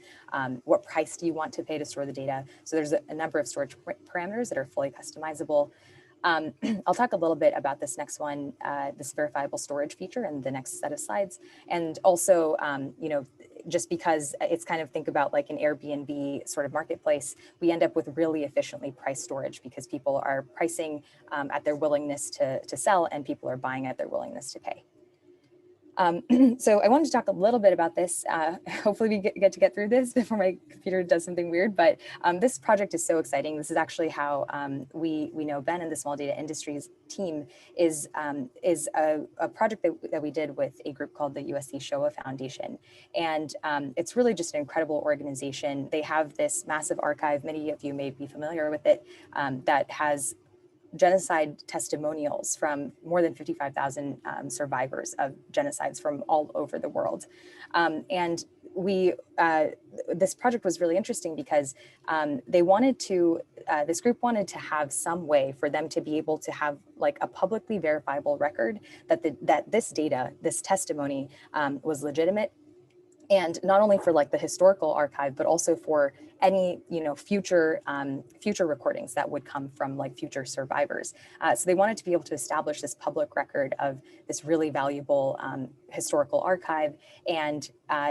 what price do you want to pay to store the data. So there's a number of storage parameters that are fully customizable. I'll talk a little bit about this next one, this verifiable storage feature in the next set of slides. And also, just because it's kind of think about like an Airbnb sort of marketplace, we end up with really efficiently priced storage because people are pricing at their willingness to sell and people are buying at their willingness to pay. So I wanted to talk a little bit about this. Hopefully we get to get through this before my computer does something weird, but this project is so exciting. This is actually how we know Ben and the Small Data Industries team is a project that we did with a group called the USC Shoah Foundation. And it's really just an incredible organization. They have this massive archive, many of you may be familiar with it, that has genocide testimonials from more than 55,000 survivors of genocides from all over the world. And this project was really interesting because they wanted to, this group wanted to have some way for them to be able to have like a publicly verifiable record that this data, this testimony was legitimate. And not only for like the historical archive, but also for any future recordings that would come from like future survivors. So they wanted to be able to establish this public record of this really valuable historical archive and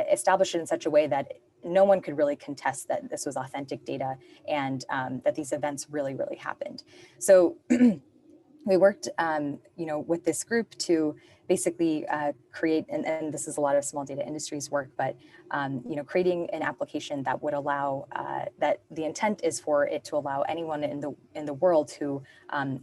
establish it in such a way that no one could really contest that this was authentic data and that these events really, really happened. So we worked, with this group to basically create, and this is a lot of small data industries work, but creating an application that would allow, that the intent is for it to allow anyone in the world who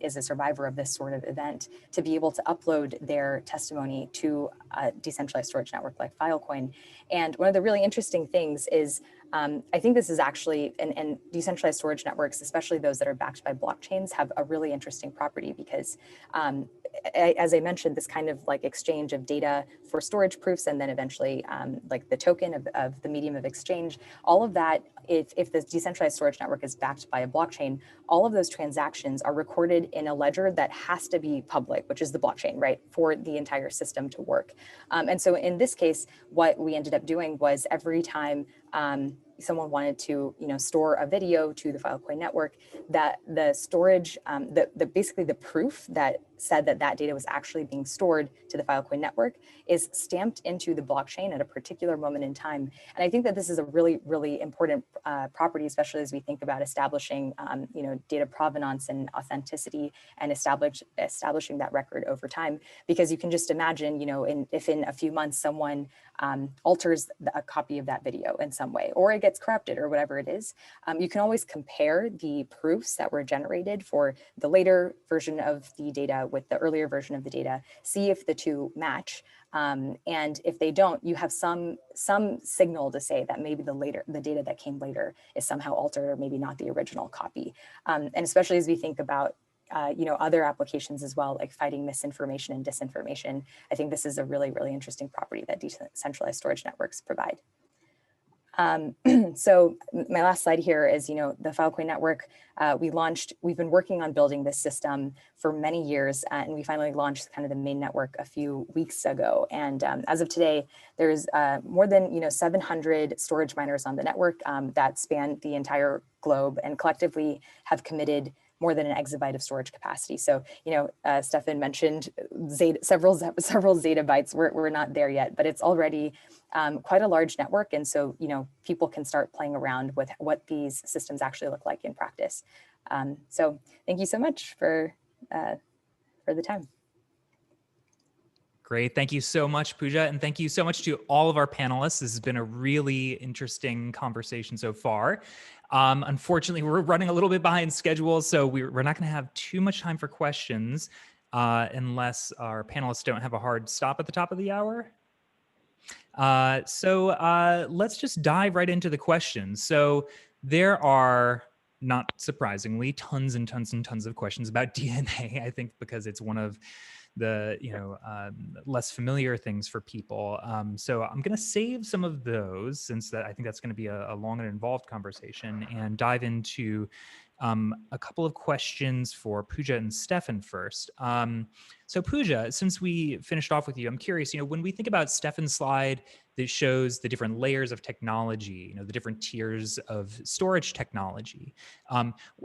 is a survivor of this sort of event to be able to upload their testimony to a decentralized storage network like Filecoin. And one of the really interesting things is, I think this is actually, and decentralized storage networks, especially those that are backed by blockchains, have a really interesting property because, as I mentioned, this kind of like exchange of data for storage proofs and then eventually like the token of the medium of exchange, all of that, if the decentralized storage network is backed by a blockchain, all of those transactions are recorded in a ledger that has to be public, which is the blockchain, right, for the entire system to work. And so in this case, what we ended up doing was every time someone wanted to, store a video to the Filecoin network, that the storage, basically the proof that said that data was actually being stored to the Filecoin network is stamped into the blockchain at a particular moment in time. And I think that this is a really, really important property, especially as we think about establishing, data provenance and authenticity and establishing that record over time. Because you can just imagine, if in a few months someone alters a copy of that video in some way, or it gets corrupted or whatever it is, you can always compare the proofs that were generated for the later version of the data with the earlier version of the data, see if the two match. And if they don't, you have some signal to say that maybe the data that came later is somehow altered or maybe not the original copy. And especially as we think about other applications as well, like fighting misinformation and disinformation, I think this is a really, really interesting property that decentralized storage networks provide. So my last slide here is, the Filecoin network, we've been working on building this system for many years, and we finally launched kind of the main network a few weeks ago. And as of today, there's more than 700 storage miners on the network that span the entire globe and collectively have committed more than an exabyte of storage capacity. So, Steffen mentioned several zettabytes. We're not there yet, but it's already quite a large network. And so, people can start playing around with what these systems actually look like in practice. So thank you so much for the time. Great. Thank you so much, Pooja. And thank you so much to all of our panelists. This has been a really interesting conversation so far. Unfortunately, we're running a little bit behind schedule, so we're not going to have too much time for questions unless our panelists don't have a hard stop at the top of the hour. So let's just dive right into the questions. So there are, not surprisingly, tons and tons and tons of questions about DNA, I think, because it's one of the less familiar things for people. So I'm going to save some of those, since I think that's going to be a long and involved conversation, and dive into a couple of questions for Pooja and Steffen first. So Pooja, since we finished off with you, I'm curious, when we think about Steffen's slide that shows the different layers of technology, the different tiers of storage technology,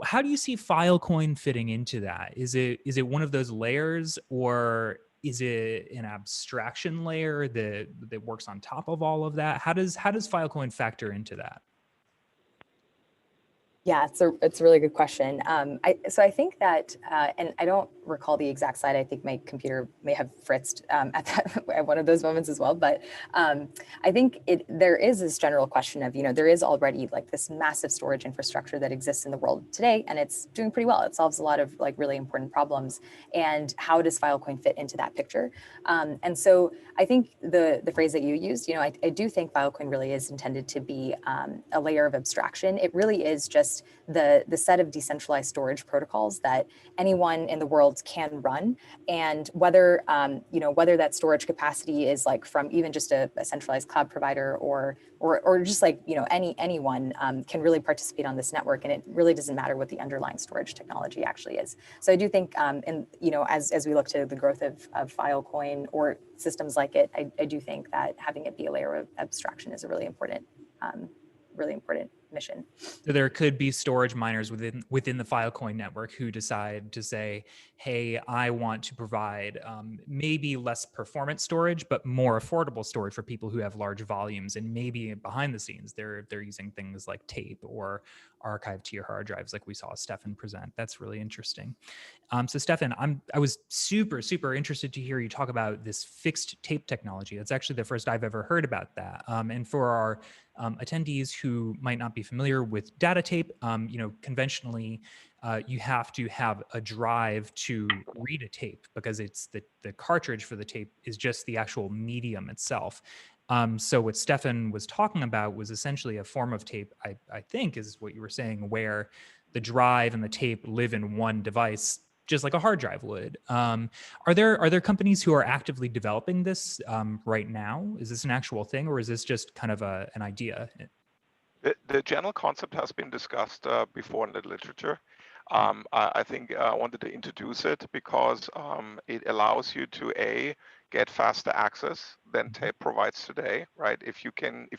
how do you see Filecoin fitting into that? Is it one of those layers, or is it an abstraction layer that works on top of all of that? How does Filecoin factor into that? Yeah, it's a really good question. So I think that, and I don't recall the exact slide. I think my computer may have fritzed at one of those moments as well. But I think there is this general question of, there is already like this massive storage infrastructure that exists in the world today, and it's doing pretty well. It solves a lot of like really important problems. And how does Filecoin fit into that picture? And so I think the phrase that you used, I do think Filecoin really is intended to be a layer of abstraction. It really is just just the set of decentralized storage protocols that anyone in the world can run, and whether whether that storage capacity is like from even just a centralized cloud provider or just like anyone can really participate on this network, and it really doesn't matter what the underlying storage technology actually is. So I do think, as we look to the growth of Filecoin or systems like it, I do think that having it be a layer of abstraction is a really important mission. So there could be storage miners within the Filecoin network who decide to say, hey, I want to provide maybe less performance storage, but more affordable storage for people who have large volumes. And maybe behind the scenes, they're using things like tape or archive to your hard drives, like we saw Steffen present. That's really interesting. So Steffen, I was super interested to hear you talk about this fixed tape technology. That's actually the first I've ever heard about that. And for our attendees who might not be familiar with data tape, conventionally, you have to have a drive to read a tape because it's the cartridge for the tape is just the actual medium itself. So what Steffen was talking about was essentially a form of tape, I think is what you were saying, where the drive and the tape live in one device, just like a hard drive would. Are there companies who are actively developing this right now? Is this an actual thing, or is this just kind of an idea? The general concept has been discussed before in the literature. I think I wanted to introduce it because it allows you to get faster access than tape provides today, right? If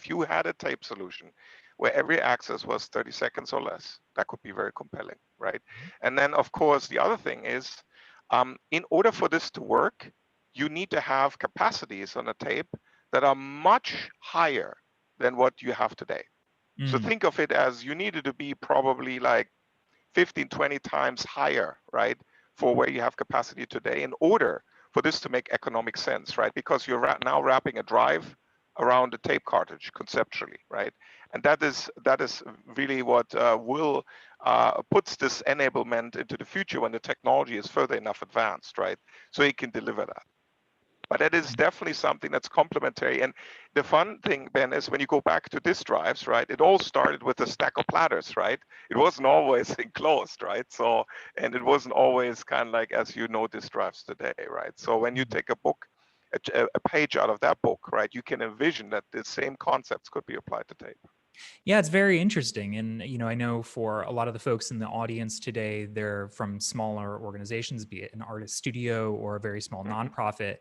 you had a tape solution where every access was 30 seconds or less, that could be very compelling, right? And then, of course, the other thing is, in order for this to work, you need to have capacities on a tape that are much higher than what you have today. So think of it as you needed to be probably like 15, 20 times higher, right, for where you have capacity today in order for this to make economic sense, right? Because you're now wrapping a drive around a tape cartridge conceptually, right? And that is really what puts this enablement into the future when the technology is further enough advanced, right? So it can deliver that. But that is definitely something that's complementary. And the fun thing, Ben, is when you go back to disk drives, right? It all started with a stack of platters, right? It wasn't always enclosed, right? So, and it wasn't always kind of like as you know disk drives today, right? So when you take a book, a page out of that book, right, you can envision that the same concepts could be applied to tape. Yeah, it's very interesting. And, I know for a lot of the folks in the audience today, they're from smaller organizations, be it an artist studio or a very small nonprofit.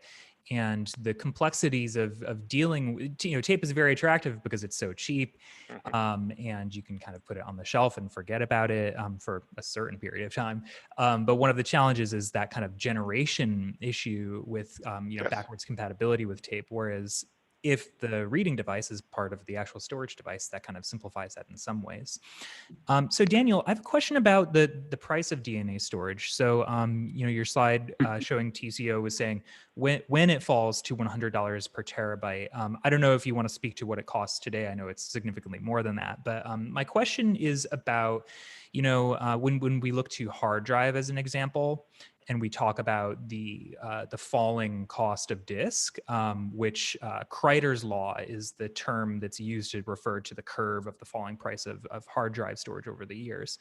And the complexities of dealing with, tape is very attractive because it's so cheap. And you can kind of put it on the shelf and forget about it for a certain period of time. But one of the challenges is that kind of generation issue with, backwards compatibility with tape, whereas if the reading device is part of the actual storage device, that kind of simplifies that in some ways. So Daniel, I have a question about the price of DNA storage. So, your slide showing TCO was saying when it falls to $100 per terabyte. I don't know if you want to speak to what it costs today. I know it's significantly more than that. But my question is about, when we look to hard drive as an example, and we talk about the falling cost of disk, which Kreider's law is the term that's used to refer to the curve of the falling price of hard drive storage over the years.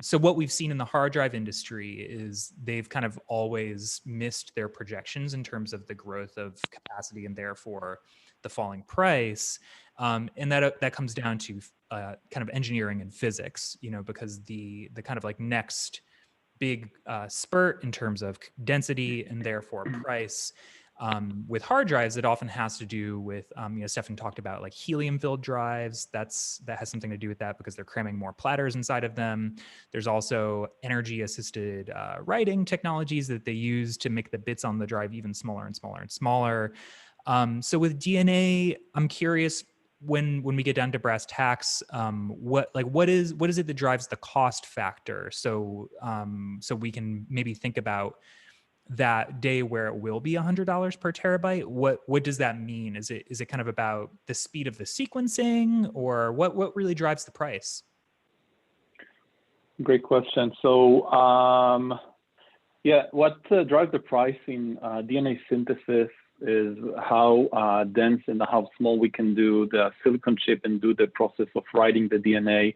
So what we've seen in the hard drive industry is they've kind of always missed their projections in terms of the growth of capacity and therefore the falling price. And that comes down to kind of engineering and physics, because the kind of like next big spurt in terms of density and therefore price. With hard drives, it often has to do with, Steffen talked about like helium-filled drives. That has something to do with that because they're cramming more platters inside of them. There's also energy-assisted writing technologies that they use to make the bits on the drive even smaller and smaller and smaller. So with DNA, I'm curious, when we get down to brass tacks, what is it that drives the cost factor? So we can maybe think about that day where it will be $100 per terabyte. What does that mean? Is it kind of about the speed of the sequencing, or what really drives the price? Great question. So what drives the price in DNA synthesis is how dense and how small we can do the silicon chip and do the process of writing the DNA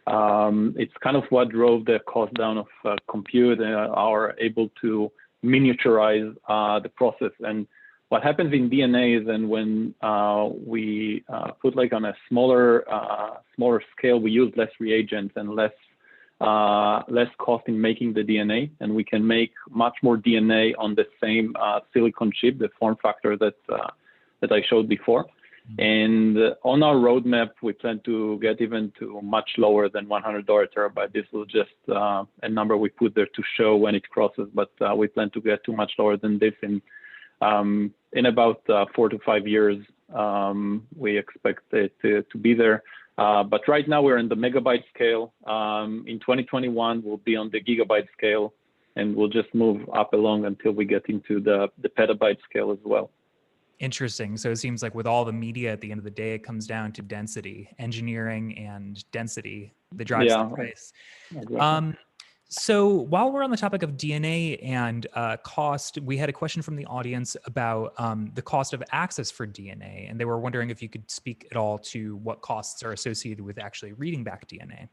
It's kind of what drove the cost down of compute and are able to miniaturize the process. And what happens in DNA is then when we put like on a smaller scale, we use less reagents and less cost in making the DNA, and we can make much more DNA on the same silicon chip, the form factor that I showed before. And on our roadmap, we plan to get even to much lower than $100 terabyte. This was just a number we put there to show when it crosses, but we plan to get to much lower than this in about 4 to 5 years. We expect it to be there. But right now we're in the megabyte scale. In 2021, we'll be on the gigabyte scale, and we'll just move up along until we get into the petabyte scale as well. Interesting. So it seems like with all the media at the end of the day, it comes down to density, engineering and density that drives the price. Exactly. So while we're on the topic of DNA and cost, we had a question from the audience about the cost of access for DNA, and they were wondering if you could speak at all to what costs are associated with actually reading back DNA.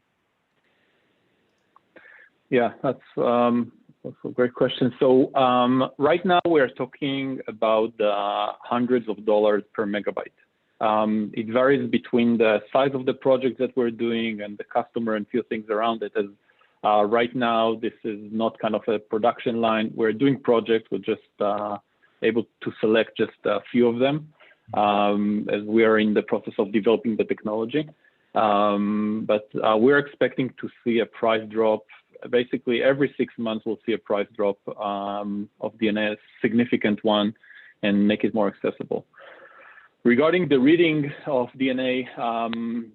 Yeah, that's a great question. So right now we're talking about hundreds of dollars per megabyte. It varies between the size of the project that we're doing and the customer and few things around it. As right now, this is not kind of a production line. We're doing projects. We're just able to select just a few of them as we are in the process of developing the technology. But we're expecting to see a price drop. Basically, every 6 months, we'll see a price drop of DNA, a significant one, and make it more accessible. Regarding the reading of DNA,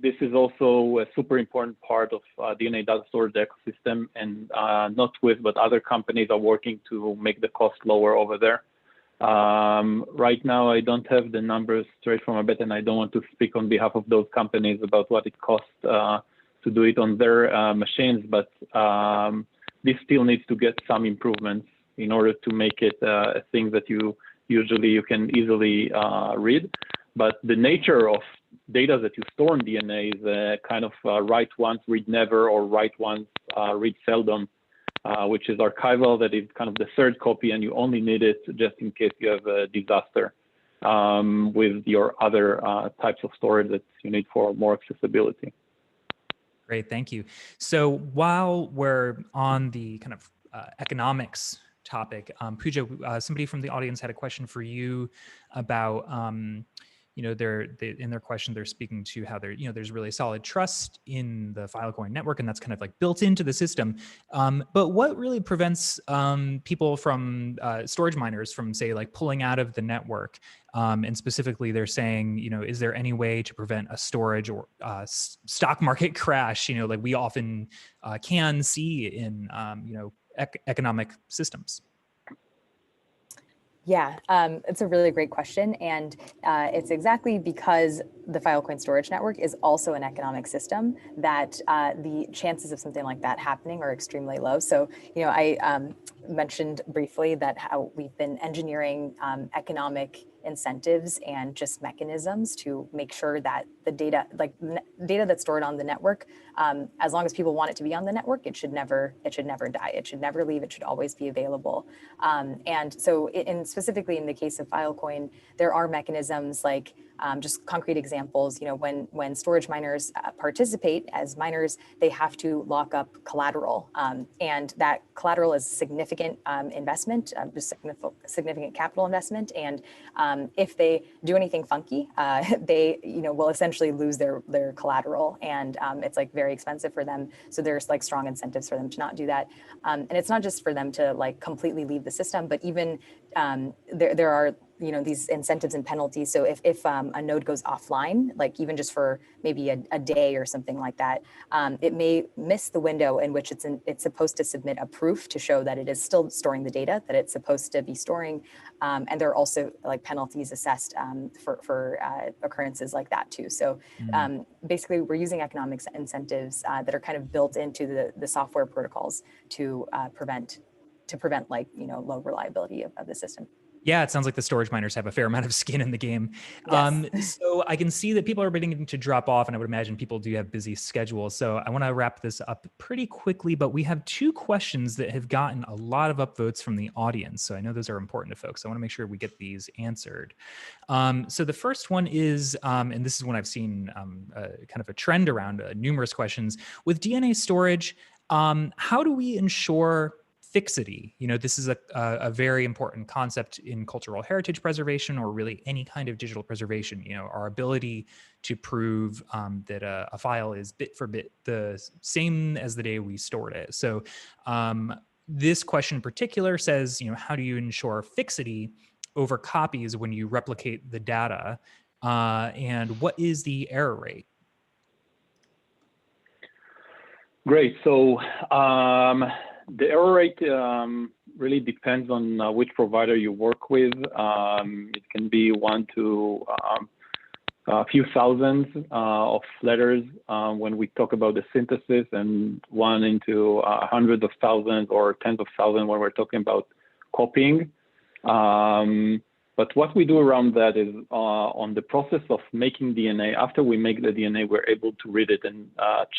this is also a super important part of DNA data storage ecosystem, and not with, but other companies are working to make the cost lower over there. Right now, I don't have the numbers straight from my bed, and I don't want to speak on behalf of those companies about what it costs to do it on their machines, but this still needs to get some improvements in order to make it a thing that you can easily read. But the nature of data that you store in DNA is kind of write once, read never, or write once, read seldom, which is archival. That is kind of the third copy, and you only need it just in case you have a disaster with your other types of storage that you need for more accessibility. Great, thank you. So while we're on the kind of economics topic, Pooja, somebody from the audience had a question for you about, in their question, they're speaking to how there's really solid trust in the Filecoin network, and that's kind of like built into the system. But what really prevents people from storage miners from, say, like pulling out of the network? And specifically, they're saying, is there any way to prevent a storage or stock market crash? Like we often can see in economic systems. Yeah, it's a really great question. And it's exactly because the Filecoin storage network is also an economic system that the chances of something like that happening are extremely low. So, I mentioned briefly that how we've been engineering economic incentives and just mechanisms to make sure that the data, data that's stored on the network, as long as people want it to be on the network, it should never die. It should never leave. It should always be available. And so, specifically in the case of Filecoin, there are mechanisms like just concrete examples. When storage miners participate as miners, they have to lock up collateral, and that collateral is significant investment, just significant capital investment. And if they do anything funky, they will essentially lose their collateral, and it's like very expensive for them. So there's like strong incentives for them to not do that. And it's not just for them to like completely leave the system, but even there are these incentives and penalties. So if a node goes offline, like even just for maybe a day or something like that, it may miss the window in which it's supposed to submit a proof to show that it is still storing the data that it's supposed to be storing. And there are also like penalties assessed for occurrences like that too. So basically we're using economic incentives that are kind of built into the software protocols to prevent like, low reliability of the system. Yeah, it sounds like the storage miners have a fair amount of skin in the game. Yes. So I can see that people are beginning to drop off, and I would imagine people do have busy schedules. So I want to wrap this up pretty quickly, but we have 2 questions that have gotten a lot of upvotes from the audience. So I know those are important to folks. I want to make sure we get these answered. So the first one is, and this is one I've seen kind of a trend around numerous questions. With DNA storage, how do we ensure fixity? You know, this is a very important concept in cultural heritage preservation, or really any kind of digital preservation. You know, our ability to prove that a file is bit for bit the same as the day we stored it. So this question in particular says, you know, how do you ensure fixity over copies when you replicate the data? And what is the error rate? Great. So the error rate really depends on which provider you work with. It can be 1 to a few thousands of letters when we talk about the synthesis, and 1 into hundreds of thousands or tens of thousands when we're talking about copying. But what we do around that is on the process of making DNA, after we make the DNA, we're able to read it and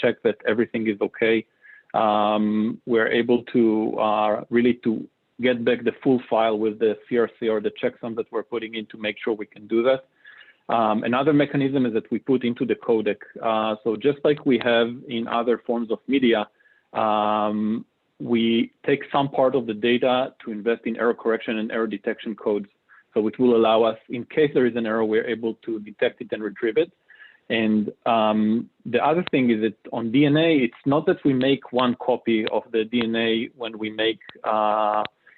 check that everything is okay. We're able to really to get back the full file with the CRC or the checksum that we're putting in to make sure we can do that. Another mechanism is that we put into the codec. So just like we have in other forms of media, we take some part of the data to invest in error correction and error detection codes. So it will allow us, in case there is an error, we're able to detect it and retrieve it. And the other thing is that on DNA, it's not that we make 1 copy of the DNA when we make,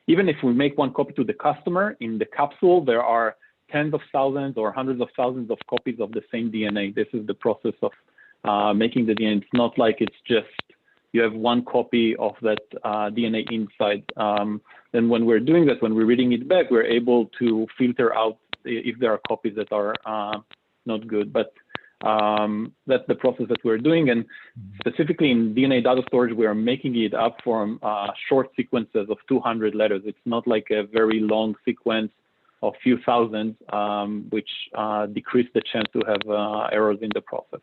even if we make 1 copy to the customer, in the capsule, there are tens of thousands or hundreds of thousands of copies of the same DNA. This is the process of making the DNA. It's not like it's just you have 1 copy of that DNA inside. Then when we're doing that, when we're reading it back, we're able to filter out if there are copies that are not good. But that's the process that we're doing. And specifically in DNA data storage, we are making it up from short sequences of 200 letters. It's not like a very long sequence of few thousands, which decrease the chance to have errors in the process.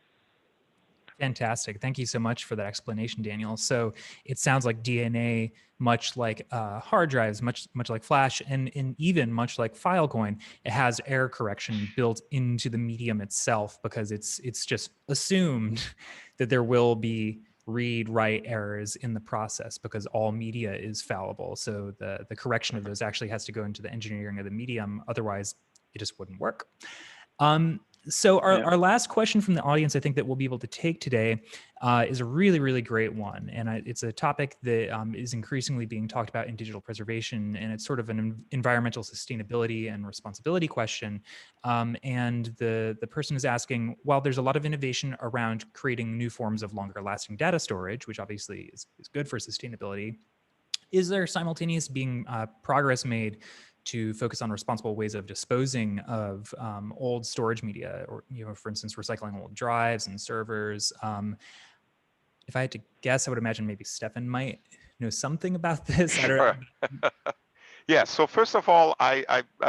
Fantastic. Thank you so much for that explanation, Daniel. So it sounds like DNA, much like hard drives, much like Flash, and even much like Filecoin, it has error correction built into the medium itself, because it's just assumed that there will be read-write errors in the process, because all media is fallible. So the correction of those actually has to go into the engineering of the medium. Otherwise, it just wouldn't work. So our last question from the audience, I think that we'll be able to take today, is a really, really great one. And it's a topic that is increasingly being talked about in digital preservation. And it's sort of an environmental sustainability and responsibility question. And the person is asking, while there's a lot of innovation around creating new forms of longer lasting data storage, which obviously is good for sustainability, is there simultaneous progress made to focus on responsible ways of disposing of old storage media, or, you know, for instance, recycling old drives and servers? If I had to guess, I would imagine maybe Steffen might know something about this. I don't know. Yeah, so first of all, I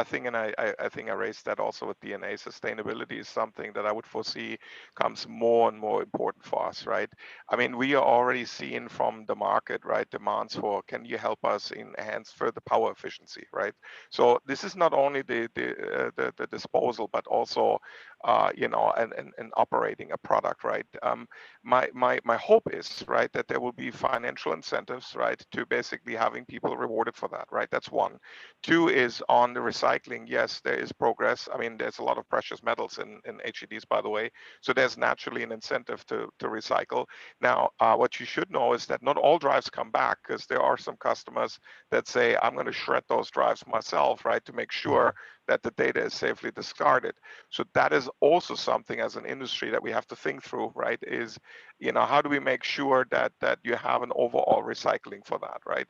think, and I think I raised that also with DNA, sustainability is something that I would foresee comes more and more important for us, right? I mean, we are already seeing from the market, right, demands for, can you help us enhance further power efficiency, right? So this is not only the disposal, but also, you know, and operating a product, right? My hope is, right, that there will be financial incentives, right, to basically having people rewarded for that, right? That's one. 2 is on the recycling. Yes, there is progress. I mean, there's a lot of precious metals in HDDs, by the way. So there's naturally an incentive to recycle. Now, what you should know is that not all drives come back, because there are some customers that say, I'm going to shred those drives myself, right, to make sure that the data is safely discarded. So that is also something as an industry that we have to think through, right, is, you know, how do we make sure that you have an overall recycling for that, right?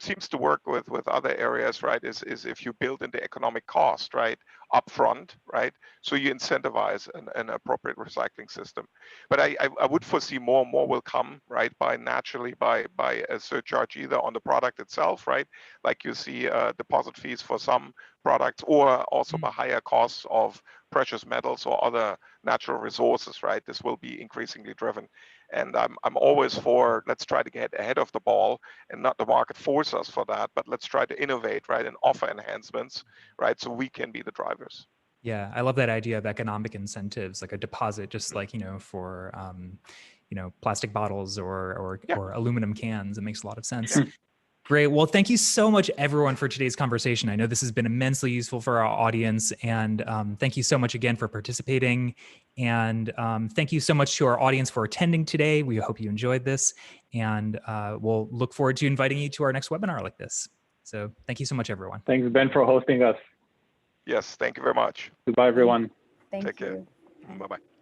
seems to work with other areas, right, is if you build in the economic cost, right, upfront, right, so you incentivize an appropriate recycling system. But I would foresee more and more will come, right, by a surcharge either on the product itself, right, like you see deposit fees for some products, or also by higher costs of precious metals or other natural resources, right? This will be increasingly driven. And I'm always for, let's try to get ahead of the ball and not the market force us for that, but let's try to innovate, right, and offer enhancements, right, so we can be the drivers. Yeah, I love that idea of economic incentives, like a deposit, just like, for, plastic bottles or aluminum cans. It makes a lot of sense. Yeah. Great. Well, thank you so much, everyone, for today's conversation. I know this has been immensely useful for our audience, and thank you so much again for participating. And thank you so much to our audience for attending today. We hope you enjoyed this, and we'll look forward to inviting you to our next webinar like this. So thank you so much, everyone. Thanks, Ben, for hosting us. Yes, thank you very much. Goodbye, everyone. Thank Take you. care. Bye-bye.